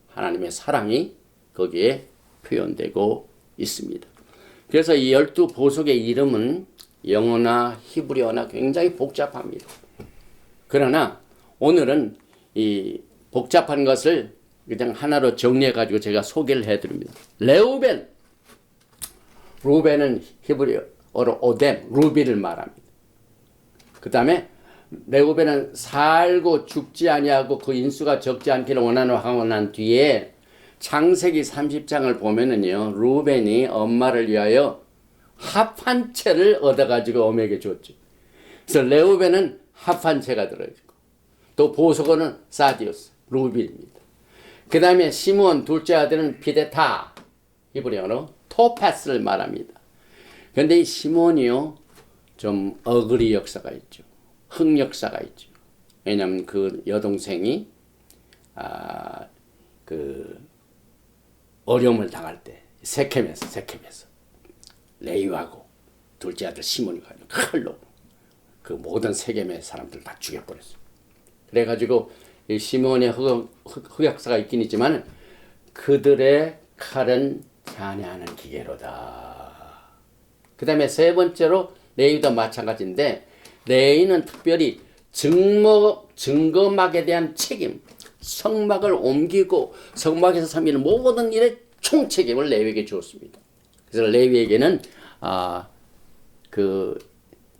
하나님의 사랑이 거기에 표현되고 있습니다. 그래서 이 12보석의 이름은 영어나 히브리어나 굉장히 복잡합니다. 그러나 오늘은 이 복잡한 것을 그냥 하나로 정리해 가지고 제가 소개를 해드립니다. 레우벤, 루벤은 히브리어로 오뎀, 루비를 말합니다. 그 다음에 레우벤은 살고 죽지 아니하고 그 인수가 적지 않기를 원하고 난 뒤에 창세기 30장을 보면은요, 루벤이 엄마를 위하여 합한 채를 얻어가지고 어머니에게 줬죠. 그래서 레우벤은 합한 채가 들어있고, 또 보석어는 사디오스, 루빌입니다. 그 다음에 시므온 둘째 아들은 피데타, 히브리어로 토파스를 말합니다. 그런데 이 시므온이요, 좀 어그리 역사가 있죠. 흑역사가 있죠. 왜냐하면 그 여동생이 어려움을 당할 때 세켐에서 레위하고 둘째 아들 시몬이 가지고 칼로 그 모든 세겜의 사람들 다 죽여버렸어요. 그래가지고 이 시몬의 흑역사가 있긴 있지만 그들의 칼은 잔해하는 기계로다. 그 다음에 세 번째로 레위도 마찬가지인데 레위는 특별히 증거막에 대한 책임, 성막을 옮기고 성막에서 섬기는 모든 일의 총책임을 레위에게 주었습니다. 그래서 레위에게는 그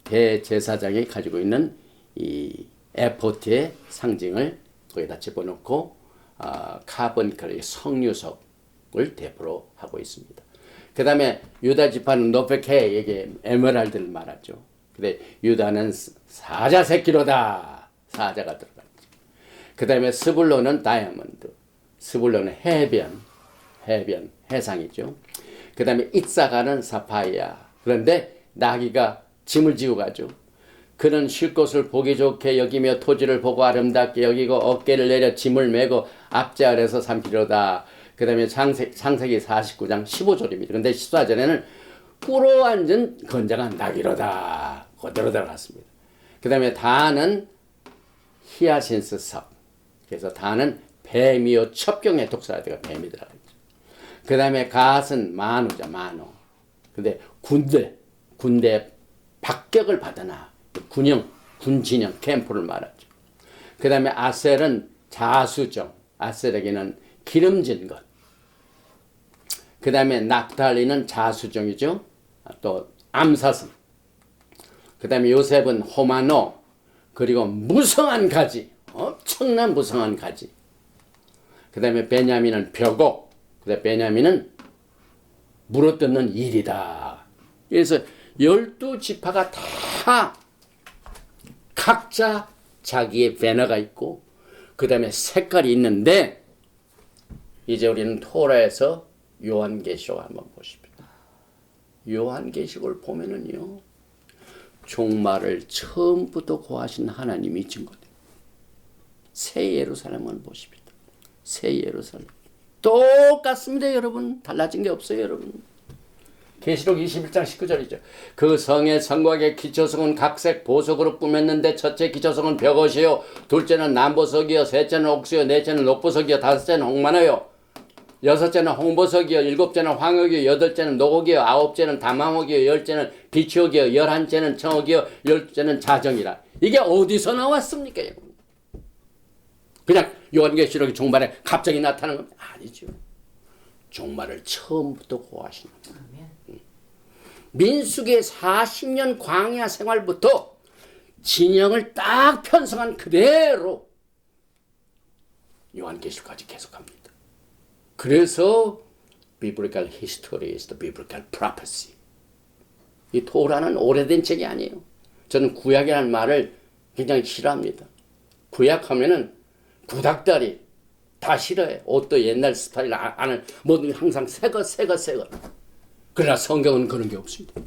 대제사장이 가지고 있는 이 에포트의 상징을 거기다 집어넣고 카본컬 성유석을 대표로 하고 있습니다. 그 다음에 유다 지파는 노페케에게 에메랄드를 말하죠. 근데 유다는 사자 새끼로다. 사자가 들어가죠. 그 다음에 스불론은 다이아몬드, 스불론은 해상이죠. 그 다음에 이사가는 사파이아. 그런데 나귀가 짐을 지고 가죠. 그는 쉴 곳을 보기 좋게 여기며 토지를 보고 아름답게 여기고 어깨를 내려 짐을 메고 앞제 아래서 삼키로다. 그 다음에 창세기 49장 15절입니다. 그런데 14절에는 꿇어 앉은 건장한 나귀로다. 그대로 들어갔습니다. 그 다음에 다는 히아신스 석. 그래서 다는 뱀이요 첩경의 독사가 뱀이 들어가죠. 그 다음에 갓은 만호죠. 만호. 근데 군대 박격을 받으나 군진영 캠프를 말하죠. 그 다음에 아셀은 자수정. 아셀에게는 기름진 것. 그 다음에 납달리는 자수정이죠. 또 암사슴. 그 다음에 요셉은 호마노. 그리고 무성한 가지. 엄청난 무성한 가지. 그 다음에 베냐민은 벼곡. 그 다음에 베냐민은 물어뜯는 일이다. 그래서 12지파가 다 각자 자기의 배너가 있고 그 다음에 색깔이 있는데 이제 우리는 토라에서 요한계시록을 한번 보십니다. 요한계시록을 보면은요, 종말을 처음부터 고하신 하나님이 증거돼요. 새 예루살렘을 보십니다. 새 예루살렘. 똑같습니다, 여러분. 달라진 게 없어요, 여러분. 계시록 21장 19절이죠. 그 성의 성곽의 기초성은 각색 보석으로 꾸몄는데 첫째 기초성은 벽옷이요, 둘째는 남보석이요, 셋째는 옥수요, 넷째는 녹보석이요, 다섯째는 홍만호요, 여섯째는 홍보석이요, 일곱째는 황옥이요, 여덟째는 노옥이요, 아홉째는 담황옥이요, 열째는 비치옥이요, 열한째는 청옥이요, 열째는 자정이라. 이게 어디서 나왔습니까? 그냥 요한계시록이 종말에 갑자기 나타나는 건 아니죠. 종말을 처음부터 고하시는 거예요. 민수기의 40년 광야 생활부터 진영을 딱 편성한 그대로 요한계시록까지 계속합니다. 그래서 Biblical History is the Biblical Prophecy. 이 토라는 오래된 책이 아니에요. 저는 구약이라는 말을 굉장히 싫어합니다. 구약하면은 구닥다리 다 싫어해. 옷도 옛날 스타일 안을 뭐든 항상 새거. 그러나 성경은 그런 게 없습니다.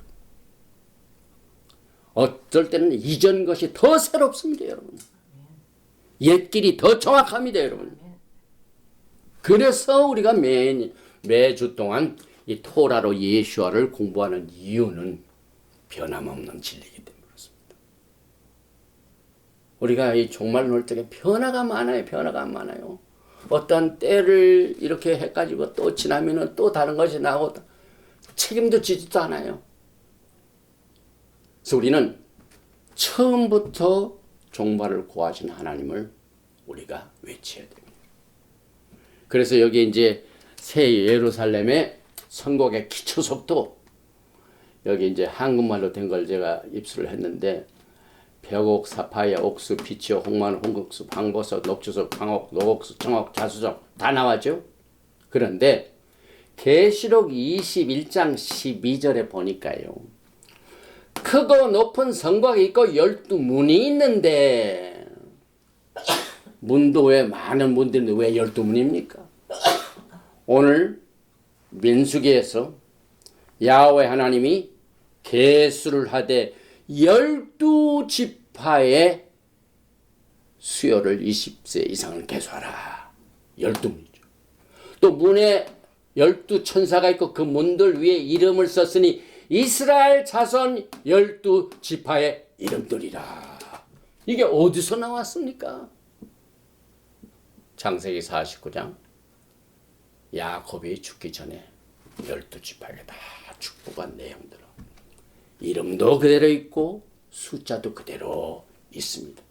어떨 때는 이전 것이 더 새롭습니다, 여러분. 옛 길이 더 정확합니다, 여러분. 그래서 우리가 매주 동안 이 토라로 예수와를 공부하는 이유는 변함없는 진리이기 때문에 그렇습니다. 우리가 이 종말 논적에 변화가 많아요. 변화가 많아요. 어떤 때를 이렇게 해가지고 또 지나면은 또 다른 것이 나오고 책임도 지지도 않아요. 그래서 우리는 처음부터 종말을 구하신 하나님을 우리가 외쳐야 됩니다. 그래서 여기 이제 새 예루살렘의 성곽의 기초석도 여기 이제 한국말로 된 걸 제가 입수를 했는데 벽옥, 사파이아, 옥수, 비치오, 홍만, 홍국수, 황보석, 녹주석, 황옥, 노옥수, 청옥, 자수석 다 나왔죠. 그런데 계시록 21장 12절에 보니까요. 크고 높은 성곽이 있고 12문이 있는데 문도 왜 많은 문들인데 왜 12문입니까? 오늘 민수기에서 야훼 하나님이 계수를 하되 12지파의 수요를 20세 이상을 계수하라. 12문이죠. 또 문에 12천사가 있고 그 문들 위에 이름을 썼으니 이스라엘 자손 12지파의 이름들이라. 이게 어디서 나왔습니까? 창세기 49장 야곱이 죽기 전에 12지파에게 다 축복한 내용들 이름도 그대로 있고 숫자도 그대로 있습니다.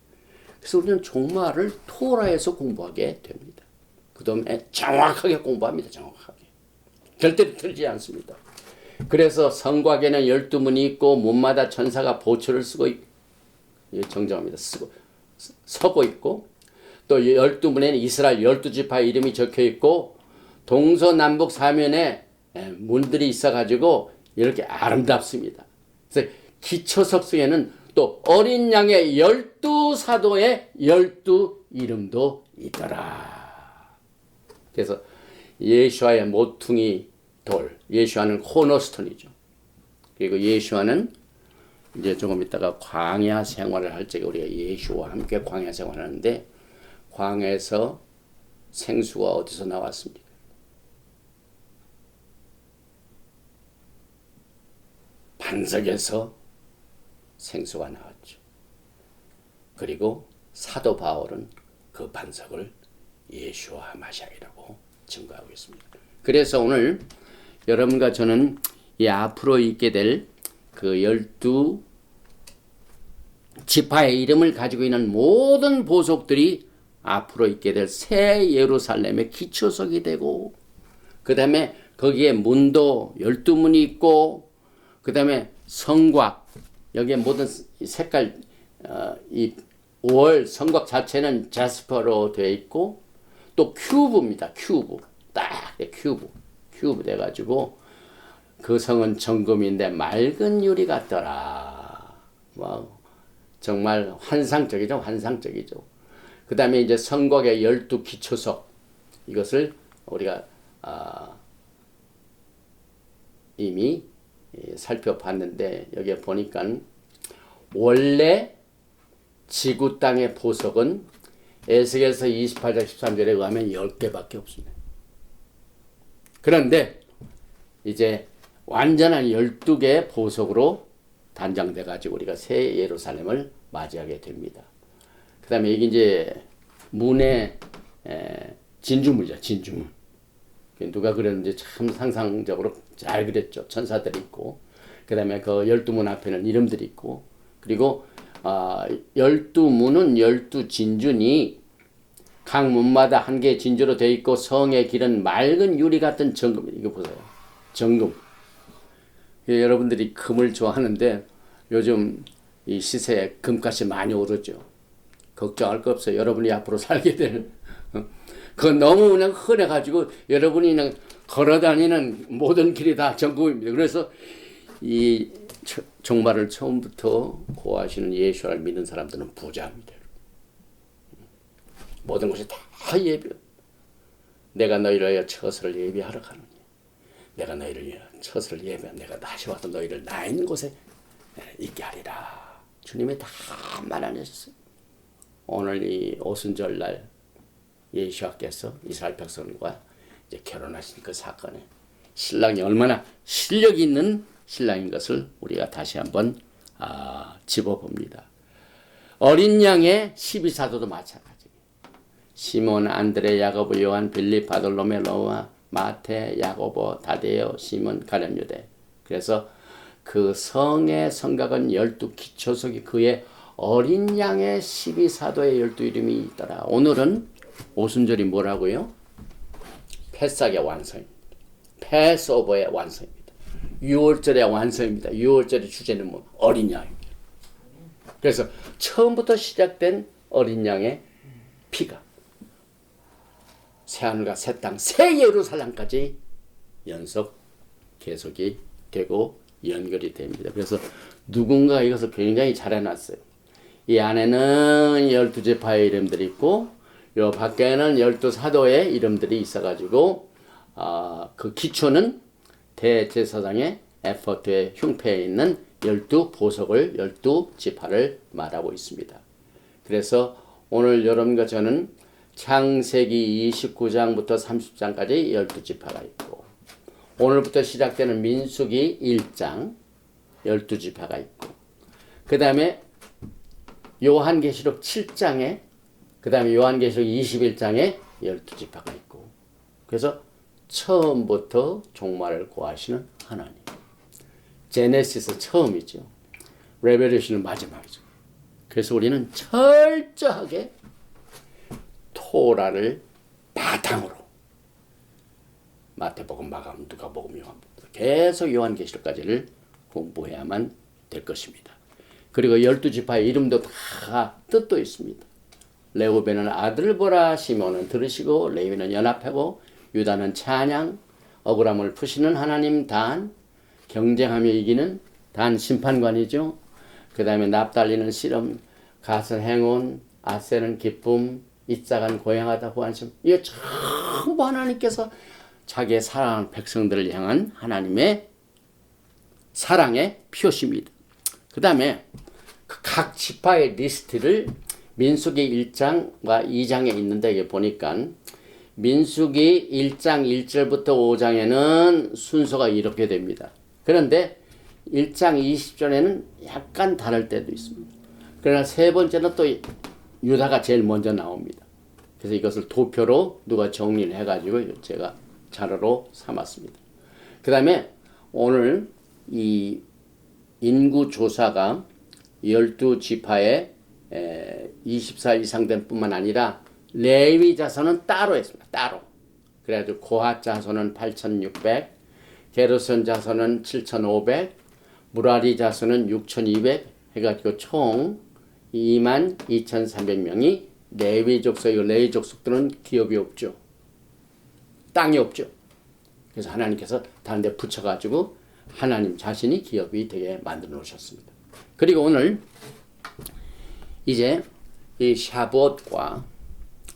그래서 우리는 종말을 토라에서 공부하게 됩니다. 그 다음에 정확하게 공부합니다. 정확하게. 절대로 틀리지 않습니다. 그래서 성곽에는 12문이 있고 문마다 천사가 보초를 쓰고 정정합니다. 서고 있고 또 12문에는 이스라엘 12지파 이름이 적혀 있고 동서남북 사면에 문들이 있어가지고 이렇게 아름답습니다. 그래서 기초석 속에는 또 어린 양의 12사도의 12이름도 있더라. 그래서 예수와의 모퉁이 돌, 예수와는 코너스톤이죠. 그리고 예수와는 이제 조금 있다가 광야 생활을 할 적에 우리가 예수와 함께 광야 생활을 하는데 광야에서 생수가 어디서 나왔습니까? 반석에서 생수가 나왔죠. 그리고 사도 바울은 그 반석을 예수와 마시아이라고 증거하고 있습니다. 그래서 오늘 여러분과 저는 이 앞으로 있게 될 그 12지파의 이름을 가지고 있는 모든 보석들이 앞으로 있게 될 새 예루살렘의 기초석이 되고 그 다음에 거기에 문도 12문이 있고 그 다음에 성곽 여기에 모든 색깔 이 5월 성곽 자체는 자스퍼로 되어 있고 또 큐브입니다. 큐브 딱 큐브 돼가지고 그 성은 정금인데 맑은 유리 같더라. 와우. 정말 환상적이죠. 환상적이죠. 그 다음에 이제 성곽의 12기초석 이것을 우리가 이미 살펴봤는데 여기에 보니까 원래 지구 땅의 보석은 에스겔서 28장 13절에 의하면 10개밖에 없습니다. 그런데 이제 완전한 12개의 보석으로 단장돼 가지고 우리가 새 예루살렘을 맞이하게 됩니다. 그 다음에 이게 이제 문의 진주물이죠. 진주물. 누가 그렸는지 참 상상적으로 잘 그렸죠. 천사들이 있고 그 다음에 그 12문 앞에는 이름들이 있고 그리고 12문은 12진주니 각 문마다 한 개의 진주로 되어 있고 성의 길은 맑은 유리 같은 정금. 이거 보세요. 정금. 여러분들이 금을 좋아하는데 요즘 이 시세에 금값이 많이 오르죠. 걱정할 거 없어요. 여러분이 앞으로 살게 되는 그건 너무 그냥 흔해가지고 여러분이 그냥 걸어다니는 모든 길이 다 정금입니다. 그래서 이 종말을 처음부터 고하시는 예수를 믿는 사람들은 부자입니다. 모든 것이 다 예비. 내가 너희를 위하여 처소를 예비하러 가느니 내가 너희를 위하여 처소를 예비하여 내가 다시 와서 너희를 나 있는 곳에 있게 하리라. 주님이 다 말하셨어요. 오늘 이 오순절날 예수와께서 이스라엘 백성과 이제 결혼하신 그 사건에 신랑이 얼마나 실력이 있는 신랑인 것을 우리가 다시 한번 짚어봅니다. 어린 양의 12사도도 마찬가지예요. 시몬, 안드레, 야고보, 요한, 빌립, 바돌로메, 로마, 마태, 야고보, 다데오, 시몬, 가룟 유대. 그래서 그 성의 성곽은 12 기초석이 그의 어린 양의 12사도의 12 이름이 있더라. 오늘은 오순절이 뭐라고요? 패삭의 완성입니다. 패스오버의 완성입니다. 6월절의 완성입니다. 6월절의 주제는 뭐? 어린 양입니다. 그래서 처음부터 시작된 어린 양의 피가 새하늘과 새 땅, 새 예루살렘까지 계속이 되고 연결이 됩니다. 그래서 누군가 이것을 굉장히 잘 해놨어요. 이 안에는 12지파의 이름들이 있고 요 밖에는 12사도의 이름들이 있어가지고 그 기초는 대제사장의 에포트의 흉패에 있는 12보석을 12지파를 말하고 있습니다. 그래서 오늘 여러분과 저는 창세기 29장부터 30장까지 12지파가 있고 오늘부터 시작되는 민수기 1장 12지파가 있고 그 다음에 요한계시록 7장에 그 다음에 요한계시록 21장에 12지파가 있고 그래서 처음부터 종말을 고하시는 하나님. 제네시스 처음이죠. 레벨레이션은 마지막이죠. 그래서 우리는 철저하게 토라를 바탕으로 마태복음, 마가복음, 누가복음, 요한복음 계속 요한계시록까지를 공부해야만 될 것입니다. 그리고 12지파의 이름도 다 뜻도 있습니다. 레우벤은 아들을 보라, 시몬은 들으시고, 레위는 연합하고, 유다는 찬양, 억울함을 푸시는 하나님 단, 경쟁하며 이기는 단 심판관이죠. 그 다음에 납달리는 씨름, 갓은 행운, 아세는 기쁨, 이삭은 고향하다 후한심. 이거 전부 하나님께서 자기의 사랑하는 백성들을 향한 하나님의 사랑의 표시입니다. 그 다음에 각 지파의 리스트를 민수기 1장과 2장에 있는데 여기 보니까 민수기 1장 1절부터 5장에는 순서가 이렇게 됩니다. 그런데 1장 20절에는 약간 다를 때도 있습니다. 그러나 세 번째는 또 유다가 제일 먼저 나옵니다. 그래서 이것을 도표로 누가 정리를 해가지고 제가 자료로 삼았습니다. 그 다음에 오늘 이 인구조사가 12지파에 20살 이상 된 뿐만 아니라 레위 자손은 따로 했습니다. 따로. 그래가지고 고핫 자손은 8,600, 게르손 자손은 7,500, 무라리 자손은 6,200 해가지고 총 22,300명이 레위 족속, 레위 족속들은 기업이 없죠. 땅이 없죠. 그래서 하나님께서 다른 데 붙여가지고 하나님 자신이 기업이 되게 만들어 놓으셨습니다. 그리고 오늘 이제 이 샤봇과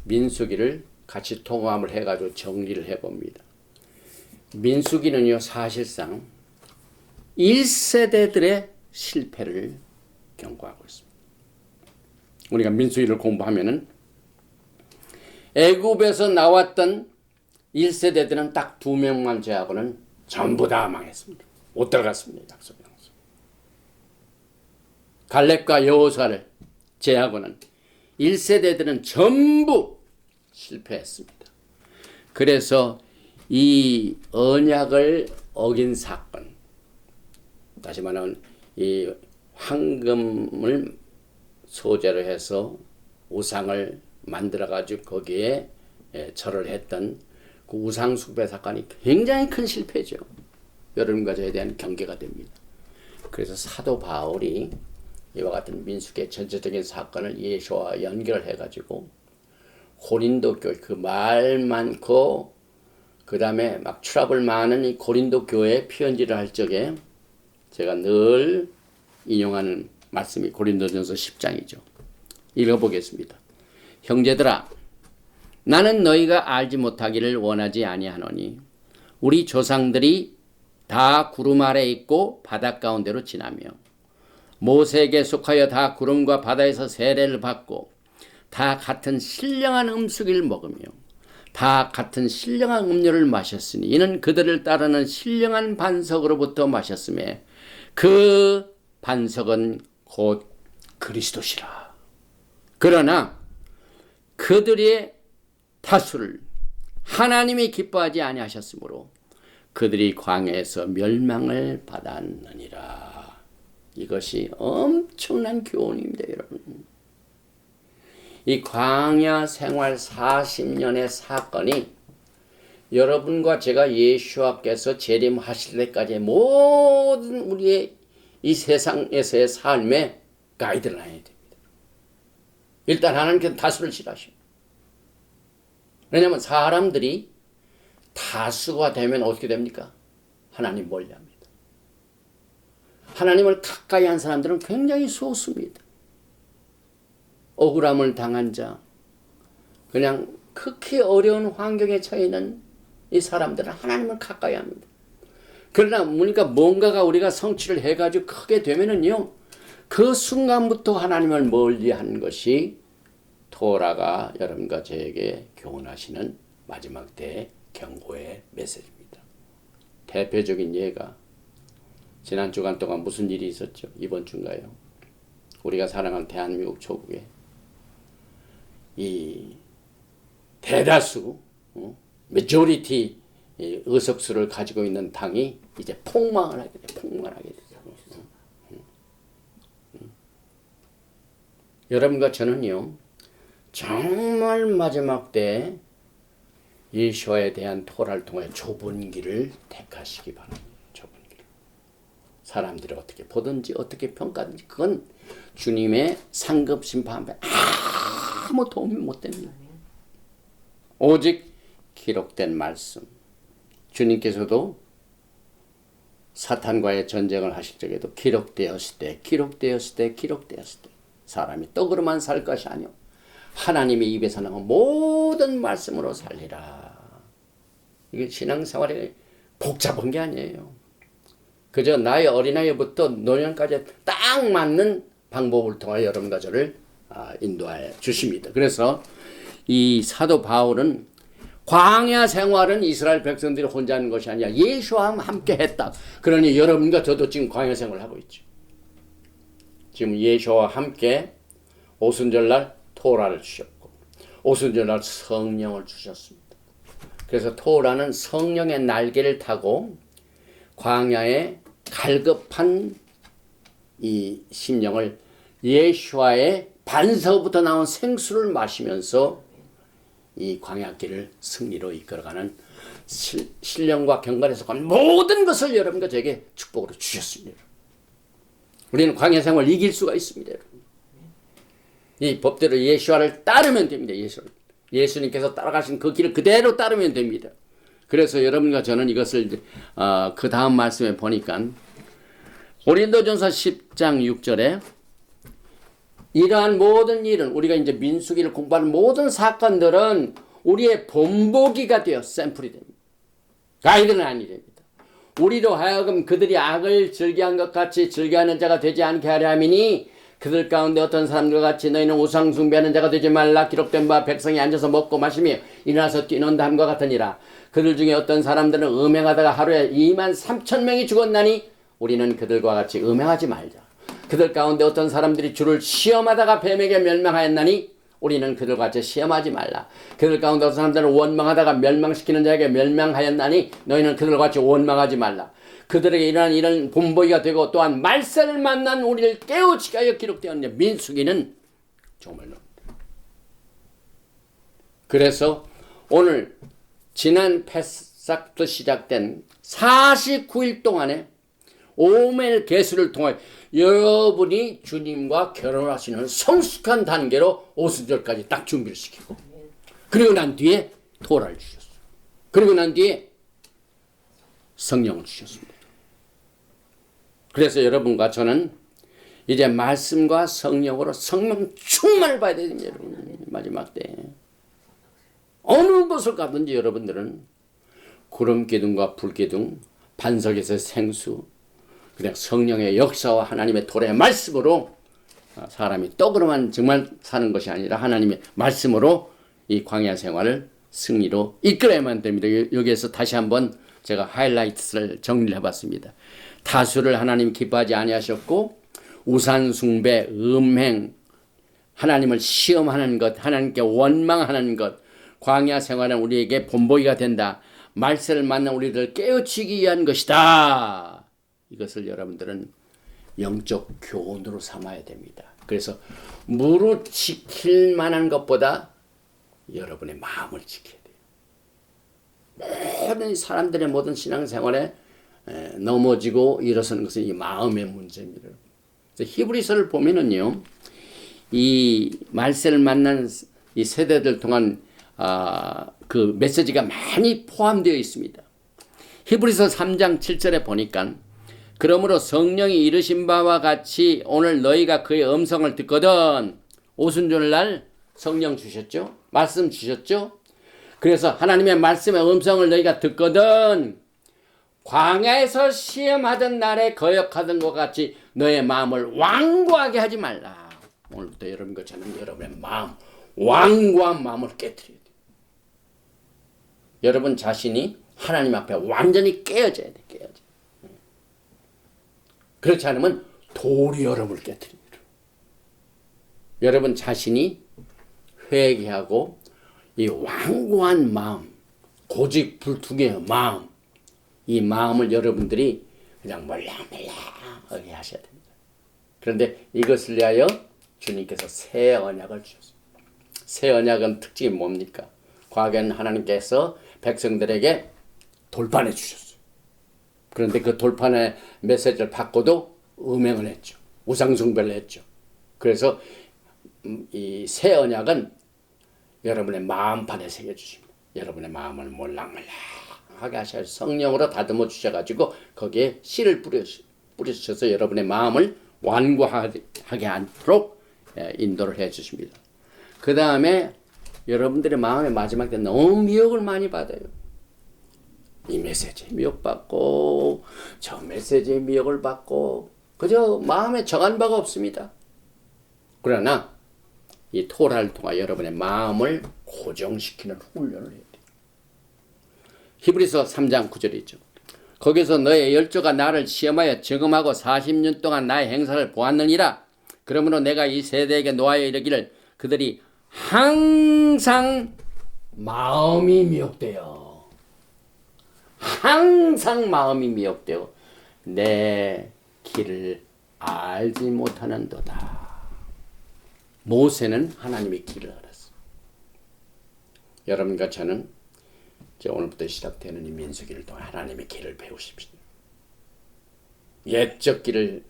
민수기를 같이 통합을 해가지고 정리를 해봅니다. 민수기는요, 사실상 1세대들의 실패를 경고하고 있습니다. 우리가 민수기를 공부하면은 애굽에서 나왔던 1세대들은 딱 2명만 제하고는 전부 다 망했습니다. 못 들어갔습니다. 약속의 장소. 갈렙과 여호수아를 제하고는 1세대들은 전부 실패했습니다. 그래서 이 언약을 어긴 사건, 다시 말하면 이 황금을 소재로 해서 우상을 만들어가지고 거기에 절을 했던 그 우상 숭배 사건이 굉장히 큰 실패죠. 여러분과 저에 대한 경계가 됩니다. 그래서 사도 바울이 이와 같은 민수기의 전체적인 사건을 예수와 연결해가지고 고린도 교회 그 말 많고 그 다음에 막 트러블 많은 이 고린도 교회에 편지를 할 적에 제가 늘 인용하는 말씀이 고린도전서 10장이죠. 읽어보겠습니다. 형제들아, 나는 너희가 알지 못하기를 원하지 아니하노니 우리 조상들이 다 구름 아래 있고 바다 가운데로 지나며 모세에게 속하여 다 구름과 바다에서 세례를 받고 다 같은 신령한 음식을 먹으며 다 같은 신령한 음료를 마셨으니 이는 그들을 따르는 신령한 반석으로부터 마셨음에 그 반석은 곧 그리스도시라. 그러나 그들의 다수를 하나님이 기뻐하지 아니하셨으므로 그들이 광야에서 멸망을 받았느니라. 이것이 엄청난 교훈입니다, 여러분. 이 광야 생활 40년의 사건이 여러분과 제가 예수와께서 재림하실 때까지 모든 우리의 이 세상에서의 삶에 가이드라인이 됩니다. 일단 하나님께서 다수를 싫어하셔. 왜냐하면 사람들이 다수가 되면 어떻게 됩니까? 하나님 멀리합니다. 하나님을 가까이 한 사람들은 굉장히 소수입니다. 억울함을 당한 자, 그냥 극히 어려운 환경에 처해 있는 이 사람들은 하나님을 가까이 합니다. 그러나 뭔가가 우리가 성취를 해가지고 크게 되면은요, 그 순간부터 하나님을 멀리한 것이 토라가 여러분과 저에게 교훈하시는 마지막 때의 경고의 메시지입니다. 대표적인 예가 지난 주간 동안 무슨 일이 있었죠? 이번 주인가요? 우리가 사랑하는 대한민국 초국에 이 대다수 메조리티 의석수를 가지고 있는 당이 이제 폭망을 하게 돼. 여러분과 저는요, 정말 마지막 때 예수와에 대한 토라를 통해 좁은 길을 택하시기 바랍니다. 좁은 길. 사람들이 어떻게 보든지 어떻게 평가든지 그건 주님의 상급 심판 앞에 아무 도움이 못 됩니다. 오직 기록된 말씀. 주님께서도 사탄과의 전쟁을 하실 적에도 기록되었을 때 사람이 떡으로만 살 것이 아니오 하나님의 입에서 나온 모든 말씀으로 살리라. 이게 신앙생활에 복잡한 게 아니에요. 그저 나의 어린아이부터 노년까지 딱 맞는 방법을 통해 여러분과 저를 인도해 주십니다. 그래서 이 사도 바울은 광야 생활은 이스라엘 백성들이 혼자 하는 것이 아니라 예수와 함께 했다. 그러니 여러분과 저도 지금 광야 생활을 하고 있죠. 지금 예수와 함께 오순절날 토라를 주셨고 오순절날 성령을 주셨습니다. 그래서 토라는 성령의 날개를 타고 광야에 갈급한 이 심령을 예수와의 반석부터 나온 생수를 마시면서 이 광야길을 승리로 이끌어가는 신령과 경건에서 간 모든 것을 여러분과 저에게 축복으로 주셨습니다. 우리는 광야 생활을 이길 수가 있습니다. 여러분. 이 법대로 예수와를 따르면 됩니다. 예수님께서 따라가신 그 길을 그대로 따르면 됩니다. 그래서 여러분과 저는 이것을 그 다음 말씀에 보니까 고린도전서 10장 6절에 이러한 모든 일은 우리가 이제 민수기를 공부하는 모든 사건들은 우리의 본보기가 되어 샘플이 됩니다. 가이드는 아니 됩니다. 우리로 하여금 그들이 악을 즐겨한 것 같이 즐겨하는 자가 되지 않게 하려 함이니 그들 가운데 어떤 사람들과 같이 너희는 우상 숭배하는 자가 되지 말라. 기록된 바 백성이 앉아서 먹고 마시며 일어나서 뛰는 담과 같으니라. 그들 중에 어떤 사람들은 음행하다가 하루에 23,000명이 죽었나니 우리는 그들과 같이 음행하지 말자. 그들 가운데 어떤 사람들이 주를 시험하다가 뱀에게 멸망하였나니 우리는 그들과 같이 시험하지 말라. 그들 가운데 어떤 사람들은 원망하다가 멸망시키는 자에게 멸망하였나니 너희는 그들과 같이 원망하지 말라. 그들에게 이런 본보기가 되고 또한 말세를 만난 우리를 깨우치게 하여 기록되었는데 민수기는 정말로. 그래서 오늘 지난 패삭부터 시작된 49일 동안에 오멜 계수를 통해 여러분이 주님과 결혼하시는 성숙한 단계로 오순절까지 딱 준비를 시키고 그리고 난 뒤에 토라를 주셨어요. 그리고 난 뒤에 성령을 주셨습니다. 그래서 여러분과 저는 이제 말씀과 성령으로 성령 충만을 받아야 됩니다. 여러분 마지막 때 어느 곳을 가든지 여러분들은 구름기둥과 불기둥 반석에서 생수 그냥 성령의 역사와 하나님의 도래의 말씀으로 사람이 떡으로만 정말 사는 것이 아니라 하나님의 말씀으로 이 광야 생활을 승리로 이끌어야만 됩니다. 여기에서 다시 한번 제가 하이라이트를 정리를 해봤습니다. 타수를 하나님 기뻐하지 아니하셨고 우상 숭배, 음행, 하나님을 시험하는 것, 하나님께 원망하는 것, 광야 생활은 우리에게 본보기가 된다. 말세를 만난 우리를 깨우치기 위한 것이다. 이것을 여러분들은 영적 교훈으로 삼아야 됩니다. 그래서 무릇 지킬 만한 것보다 여러분의 마음을 지켜야 돼요. 모든 사람들의 모든 신앙생활에 넘어지고 일어서는 것은 이 마음의 문제입니다. 히브리서를 보면은요, 이 말세를 만난 이 세대들 동안 그 메시지가 많이 포함되어 있습니다. 히브리서 3장 7절에 보니까 그러므로 성령이 이르신 바와 같이 오늘 너희가 그의 음성을 듣거든. 오순절 날 성령 주셨죠? 말씀 주셨죠? 그래서 하나님의 말씀의 음성을 너희가 듣거든. 광야에서 시험하던 날에 거역하던 것 같이 너의 마음을 완고하게 하지 말라. 오늘부터 여러분과 저는 여러분의 마음, 완고한 마음을 깨뜨려야 돼요. 여러분 자신이 하나님 앞에 완전히 깨어져야 돼. 깨어져. 그렇지 않으면 돌이 여러분을 깨뜨립니다. 여러분 자신이 회개하고 이 완고한 마음, 고집불통의 마음, 이 마음을 여러분들이 그냥 몰랑몰랑하게 하셔야 됩니다. 그런데 이것을 위하여 주님께서 새 언약을 주셨습니다. 새 언약은 특징이 뭡니까? 과거에는 하나님께서 백성들에게 돌판해 주셨어요. 그런데 그 돌판의 메시지를 받고도 음행을 했죠. 우상숭배를 했죠. 그래서 이 새 언약은 여러분의 마음판에 새겨주십니다. 여러분의 마음을 몰랑몰랑하게 하셔서 성령으로 다듬어 주셔가지고 거기에 씨를 뿌리셔서 여러분의 마음을 완고하게 하도록 인도를 해 주십니다. 그 다음에 여러분들의 마음의 마지막 때 너무 미혹을 많이 받아요. 이 메시지에 미혹받고 저 메시지에 미혹을 받고 그저 마음에 정한 바가 없습니다. 그러나 이 토라를 통해 여러분의 마음을 고정시키는 훈련을 해야 돼요. 히브리서 3장 9절에 있죠. 거기서 너의 열조가 나를 시험하여 증험하고 40년 동안 나의 행사를 보았느니라. 그러므로 내가 이 세대에게 노하여 이르기를 그들이 항상 마음이 미혹되어 항상 마음이 미혹되어 내 길을 알지 못하는도다. 모세는 하나님의 길을 알았어. 여러분과 저는 이제 오늘부터 시작되는 이 민수기를 통해 하나님의 길을 배우십시오. 옛적 길을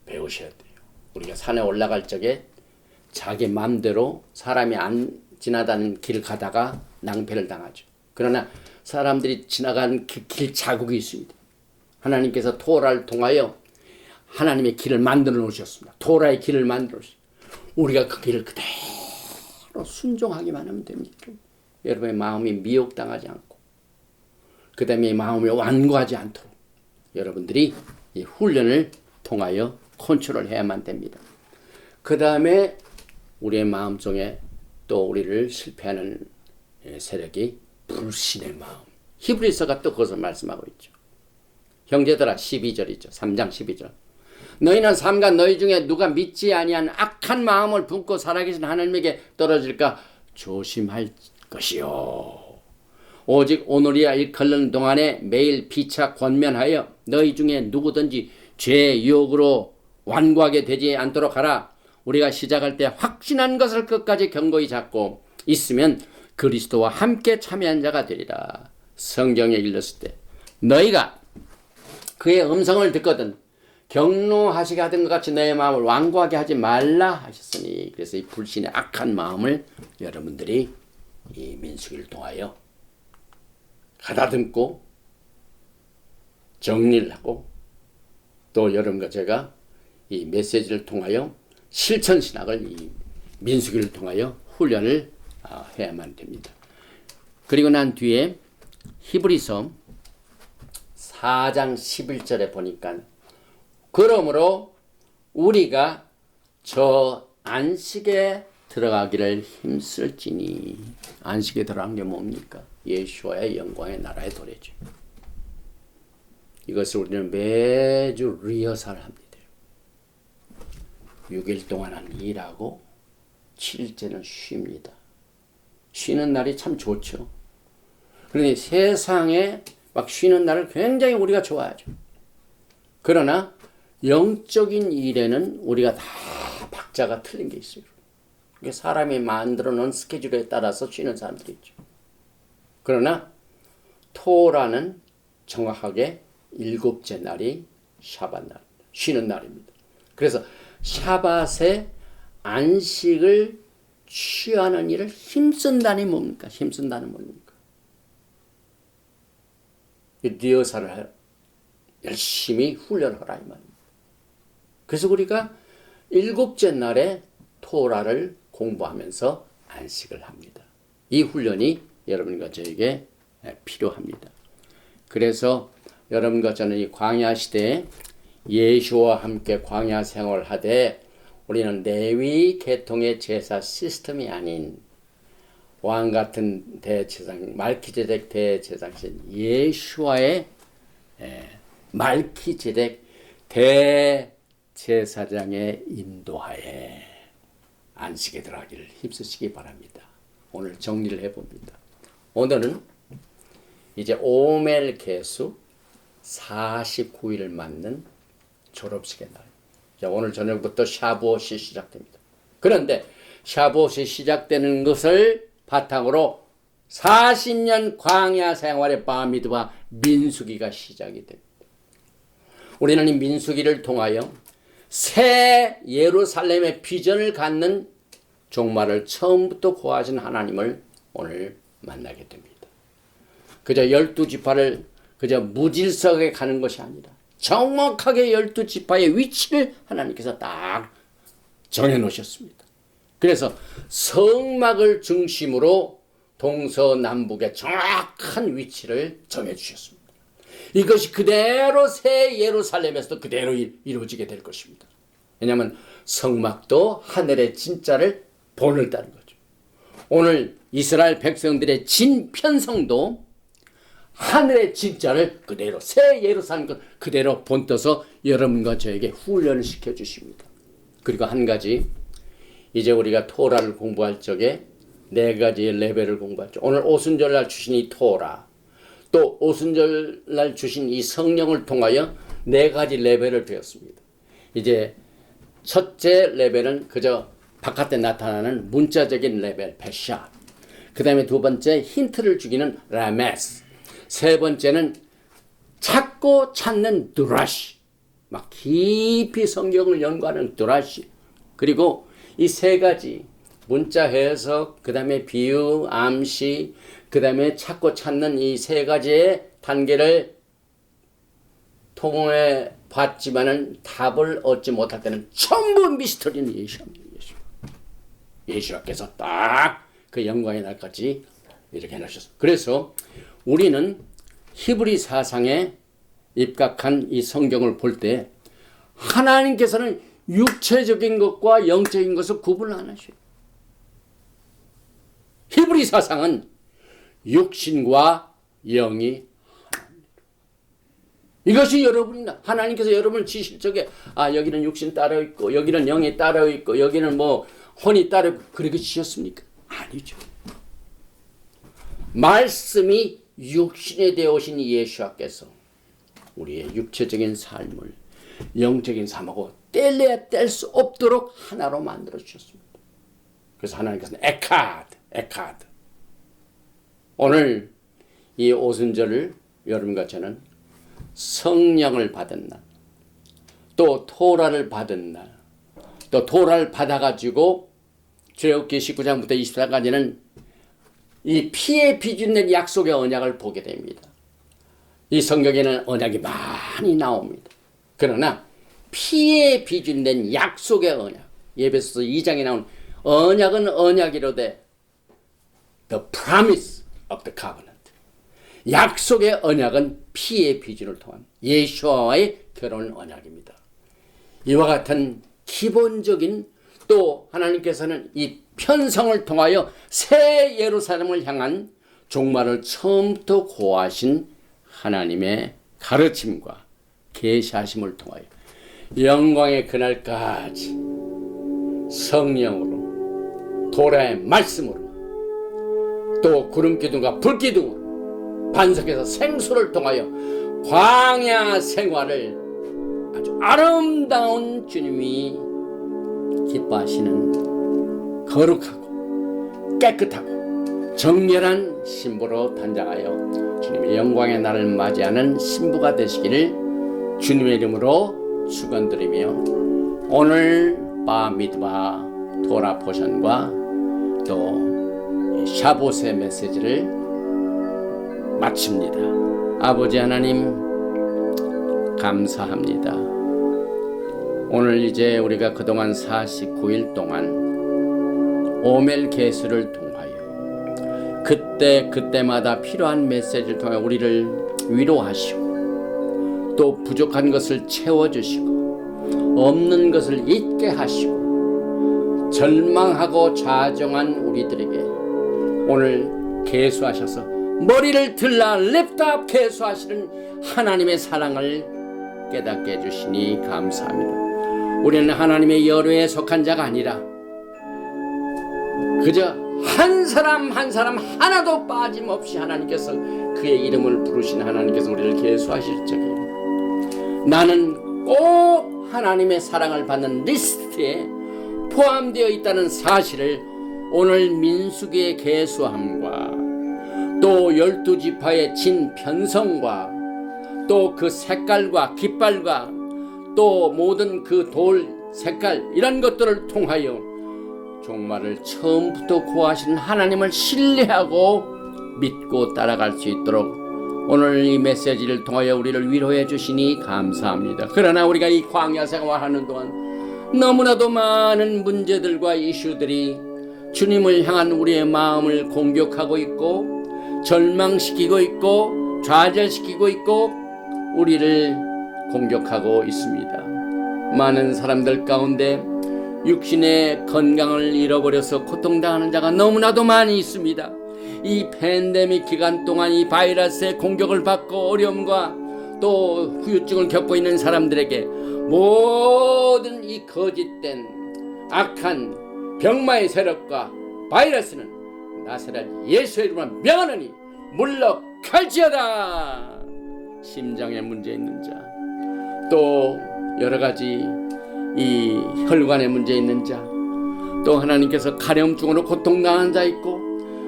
배우셔야 돼요. 우리가 산에 올라갈 적에 자기 마음대로 사람이 안 지나다니는 길을 가다가 낭패를 당하죠. 그러나 사람들이 지나간 그 길 자국이 있습니다. 하나님께서 토라를 통하여 하나님의 길을 만들어 놓으셨습니다. 토라의 길을 만들어 놓으셨습니다. 우리가 그 길을 그대로 순종하기만 하면 됩니까? 여러분의 마음이 미혹당하지 않고 그 다음에 마음이 완고하지 않도록 여러분들이 이 훈련을 통하여 컨트롤해야만 됩니다. 그 다음에 우리의 마음속에 또 우리를 실패하는 세력이 불신의 마음. 히브리서가 또 그것을 말씀하고 있죠. 형제들아 12절이죠. 3장 12절. 너희는 삼가 너희 중에 누가 믿지 아니한 악한 마음을 품고 살아계신 하나님에게 떨어질까 조심할 것이요. 오직 오늘이야 일컬는 동안에 매일 피차 권면하여 너희 중에 누구든지 죄의 유혹으로 완고하게 되지 않도록 하라. 우리가 시작할 때 확신한 것을 끝까지 견고히 잡고 있으면 그리스도와 함께 참여한 자가 되리라. 성경에 일렀을 때 너희가 그의 음성을 듣거든 경노하시게 하던 것 같이 너의 마음을 완고하게 하지 말라 하셨으니. 그래서 이 불신의 악한 마음을 여러분들이 이 민수기를 통하여 가다듬고 정리를 하고 또 여러분과 제가 이 메시지를 통하여 실천신학을 이 민수기를 통하여 훈련을 해야만 됩니다. 그리고 난 뒤에 히브리서 4장 11절에 보니까 그러므로 우리가 저 안식에 들어가기를 힘쓸지니. 안식에 들어간 게 뭡니까? 예수와의 영광의 나라의 도래죠. 이것을 우리는 매주 리허설합니다. 6일 동안은 일하고 7일째는 쉽니다. 쉬는 날이 참 좋죠. 그런데 세상에 막 쉬는 날을 굉장히 우리가 좋아하죠. 그러나 영적인 일에는 우리가 다 박자가 틀린 게 있어요. 사람이 만들어 놓은 스케줄에 따라서 쉬는 사람들이 있죠. 그러나 토라는 정확하게 7째 날이 샤밧 날, 쉬는 날입니다. 그래서 샤밧에 안식을 취하는 일을 힘쓴다니 뭡니까? 힘쓴다는 뭡니까? 리허설을 열심히 훈련하라 이 말입니다. 그래서 우리가 7째 날에 토라를 공부하면서 안식을 합니다. 이 훈련이 여러분과 저에게 필요합니다. 그래서 여러분과 저는 이 광야 시대에 예수와 함께 광야 생활하되 우리는 레위 계통의 제사 시스템이 아닌 왕 같은 대제사장, 말키제덱 대제사장신 예수와의 말키제덱 대제사장의 인도하에 안식에 들어가기를 힘쓰시기 바랍니다. 오늘 정리를 해봅니다. 오늘은 이제 오멜 개수 49일을 맞는 졸업식의 날. 자, 오늘 저녁부터 샤부옷이 시작됩니다. 그런데 샤부옷이 시작되는 것을 바탕으로 40년 광야 생활의 바미드와 민수기가 시작이 됩니다. 우리는 이 민수기를 통하여 새 예루살렘의 비전을 갖는 종말을 처음부터 구하신 하나님을 오늘 만나게 됩니다. 그저 12지파를 그저 무질서하게 가는 것이 아니라 정확하게 12지파의 위치를 하나님께서 딱 정해놓으셨습니다. 그래서 성막을 중심으로 동서남북의 정확한 위치를 정해주셨습니다. 이것이 그대로 새 예루살렘에서도 그대로 이루어지게 될 것입니다. 왜냐하면 성막도 하늘의 진짜를 본을다는 거죠. 오늘 이스라엘 백성들의 진편성도 하늘의 진짜를 그대로 새 예루살렘 그대로 본떠서 여러분과 저에게 훈련을 시켜주십니다. 그리고 한 가지, 이제 우리가 토라를 공부할 적에 4가지의 레벨을 공부할 적, 오늘 오순절날 주신 이 토라, 또 오순절날 주신 이 성령을 통하여 4가지 레벨을 배웠습니다. 이제 첫째 레벨은 그저 바깥에 나타나는 문자적인 레벨, 베샤. 그 다음에 2번째 힌트를 주기는 라메스. 3번째는 찾고 찾는 드라시. 막 깊이 성경을 연구하는 드라시. 그리고 이 3가지 문자 해석, 그 다음에 비유, 암시, 그 다음에 찾고 찾는 이 3가지의 단계를 통해 봤지만은 답을 얻지 못할 때는 전부 미스터리는 예수입니다. 예수께서 딱 그 영광의 날까지 이렇게 해놓으셨어요. 그래서 우리는 히브리 사상에 입각한 이 성경을 볼 때 하나님께서는 육체적인 것과 영적인 것을 구분을 안 하셔요. 히브리 사상은 육신과 영이 하나입니다. 이것이 여러분이나 하나님께서 여러분을 지실 적에 여기는 육신 따로 있고 여기는 영이 따로 있고 여기는 뭐 혼이 따로 있고 그렇게 지셨습니까? 아니죠. 말씀이 육신에 되어 오신 예수께서 우리의 육체적인 삶을 영적인 삶하고 뗄래야 뗄 수 없도록 하나로 만들어 주셨습니다. 그래서 하나님께서는 에카드. 오늘 이 오순절을 여러분과 저는 성령을 받은 날, 또 토라를 받은 날, 또 토라를 받아가지고 출애굽기 19장부터 24장까지는 이 피에 비준된 약속의 언약을 보게 됩니다. 이 성경에는 언약이 많이 나옵니다. 그러나 피에 비준된 약속의 언약, 에베소서 2장에 나온 언약은 언약이로되 The promise of the covenant. 약속의 언약은 피의 비준을 통한 예수와의 결혼 언약입니다. 이와 같은 기본적인 또 하나님께서는 이 편성을 통하여 새 예루살렘을 향한 종말을 처음부터 고하신 하나님의 가르침과 계시하심을 통하여 영광의 그날까지 성령으로 도라의 말씀으로 또 구름기둥과 불기둥으로 반석에서 생수를 통하여 광야 생활을 아주 아름다운 주님이 기뻐하시는 거룩하고 깨끗하고 정결한 신부로 단장하여 주님의 영광의 날을 맞이하는 신부가 되시기를 주님의 이름으로 축원드리며 오늘 바 미드바 토라 포션과 또 샤봇의 메시지를 마칩니다. 아버지 하나님 감사합니다. 오늘 이제 우리가 그동안 49일 동안 오멜 계수를 통하여 그때마다 필요한 메시지를 통해 우리를 위로하시고 또 부족한 것을 채워주시고 없는 것을 잊게 하시고 절망하고 좌정한 우리들에게 오늘 계수하셔서 머리를 들라 랩답 계수하시는 하나님의 사랑을 깨닫게 해주시니 감사합니다. 우리는 하나님의 열외에 속한 자가 아니라 그저 한 사람 한 사람 하나도 빠짐없이 하나님께서 그의 이름을 부르신 하나님께서 우리를 계수하실 적에 나는 꼭 하나님의 사랑을 받는 리스트에 포함되어 있다는 사실을 오늘 민수기의 계수함과 또 12지파의 진 편성과 또 그 색깔과 깃발과 또 모든 그 돌 색깔 이런 것들을 통하여 종말을 처음부터 구하시는 하나님을 신뢰하고 믿고 따라갈 수 있도록 오늘 이 메시지를 통하여 우리를 위로해 주시니 감사합니다. 그러나 우리가 이 광야 생활하는 동안 너무나도 많은 문제들과 이슈들이 주님을 향한 우리의 마음을 공격하고 있고 절망시키고 있고 좌절시키고 있고 우리를 공격하고 있습니다. 많은 사람들 가운데 육신의 건강을 잃어버려서 고통당하는 자가 너무나도 많이 있습니다. 이 팬데믹 기간 동안 이 바이러스의 공격을 받고 어려움과 또 후유증을 겪고 있는 사람들에게 모든 이 거짓된 악한 병마의 세력과 바이러스는 나사렛 예수의 이름으로 명하노니 물러갈지어다. 심장에 문제 있는 자, 또 여러 가지 이 혈관에 문제 있는 자, 또 하나님께서 가려움증으로 고통당하는 자 있고,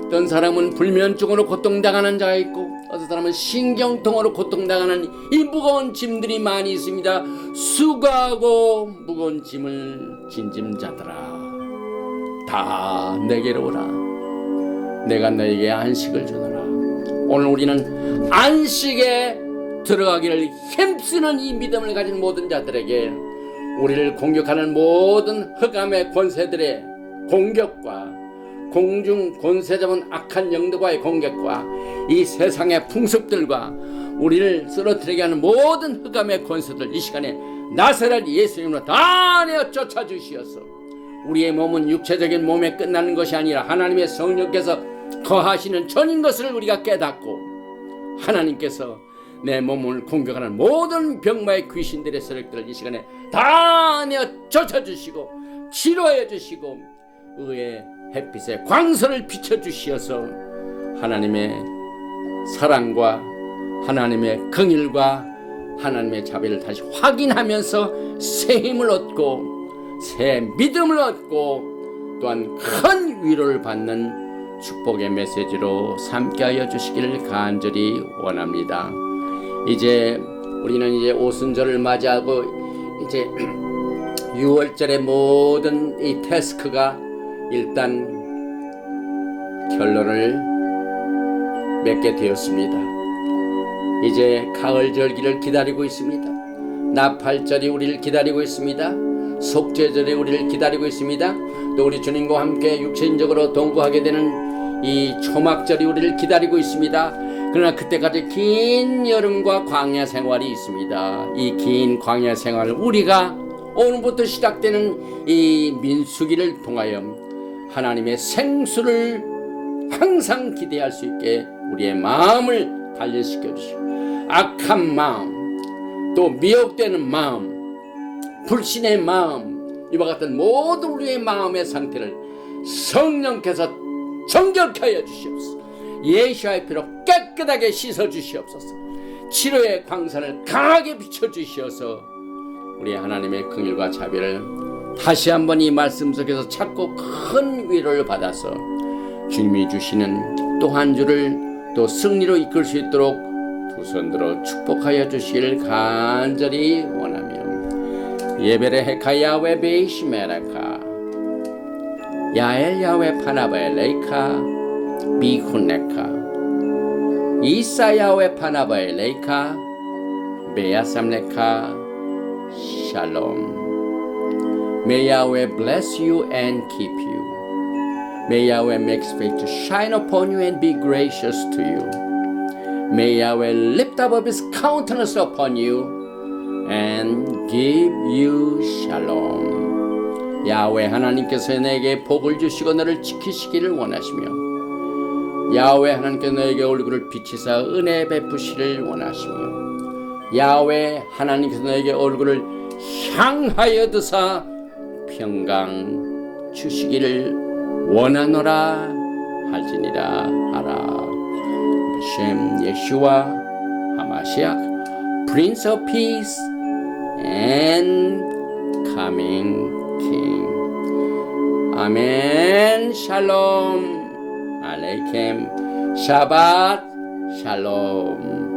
어떤 사람은 불면증으로 고통당하는 자가 있고, 어떤 사람은 신경통으로 고통당하는 이 무거운 짐들이 많이 있습니다. 수고하고 무거운 짐을 진 짐자들아, 다 내게로 오라. 내가 너에게 안식을 주노라. 오늘 우리는 안식에 들어가기를 힘쓰는 이 믿음을 가진 모든 자들에게 우리를 공격하는 모든 흑암의 권세들의 공격과 공중 권세 잡은 악한 영들과의 공격과 이 세상의 풍습들과 우리를 쓰러뜨리게 하는 모든 흑암의 권세들 이 시간에 나사렛 예수 이름으로 다 내어 쫓아주시어서 우리의 몸은 육체적인 몸에 끝나는 것이 아니라 하나님의 성령께서 거하시는 전인 것을 우리가 깨닫고 하나님께서 내 몸을 공격하는 모든 병마의 귀신들의 세력들을 이 시간에 다 내어 쫓아주시고 치료해 주시고 의의 햇빛에 광선을 비춰주시어서 하나님의 사랑과 하나님의 긍휼과 하나님의 자비를 다시 확인하면서 새 힘을 얻고 새 믿음을 얻고 또한 큰 위로를 받는 축복의 메시지로 삼게 하여 주시기를 간절히 원합니다. 이제 우리는 이제 오순절을 맞이하고 이제 6월절의 모든 이 태스크가 일단 결론을 맺게 되었습니다. 이제 가을 절기를 기다리고 있습니다. 나팔절이 우리를 기다리고 있습니다. 속죄절이 우리를 기다리고 있습니다. 또 우리 주님과 함께 육신적으로 동거하게 되는 이 초막절이 우리를 기다리고 있습니다. 그러나 그때까지 긴 여름과 광야 생활이 있습니다. 이 긴 광야 생활을 우리가 오늘부터 시작되는 이 민수기를 통하여 하나님의 생수를 항상 기대할 수 있게 우리의 마음을 단련시켜 주시고, 악한 마음, 또 미혹되는 마음, 불신의 마음, 이와 같은 모든 우리의 마음의 상태를 성령께서 정결케 하여 주시옵소서. 예수의 피로 깨끗하게 씻어 주시옵소서. 치료의 광선을 강하게 비춰 주시어서 우리 하나님의 긍휼과 자비를 다시 한번 이 말씀 속에서 찾고 큰 위로를 받아서 주님이 주시는 또 한 주를 또 승리로 이끌 수 있도록 두 손 들어 축복하여 주시길 간절히 원하며, 예베레 헤카 야훼 베이시메라카 야엘 야훼 파나바에 레이카 비훈네카 이사 야훼 파나바에 레이카 베야삼네카 샬롬. May Yahweh bless you and keep you. May Yahweh make his face to shine upon you and be gracious to you. May Yahweh lift up his countenance upon you and give you shalom. 야훼 하나님께서 내게 복을 주시고 너를 지키시기를 원하시며, 야훼 하나님께서 너에게 얼굴을 비치사 은혜 베푸시를 원하시며, 야훼 하나님께서 너에게 얼굴을 향하여 드사 평강 주시기를 원하노라 할지니라 하라. 셴 예슈와 하마시아 Prince of Peace and Coming King. 아멘. 샬롬 알레이켐. 샤ባት 샬롬.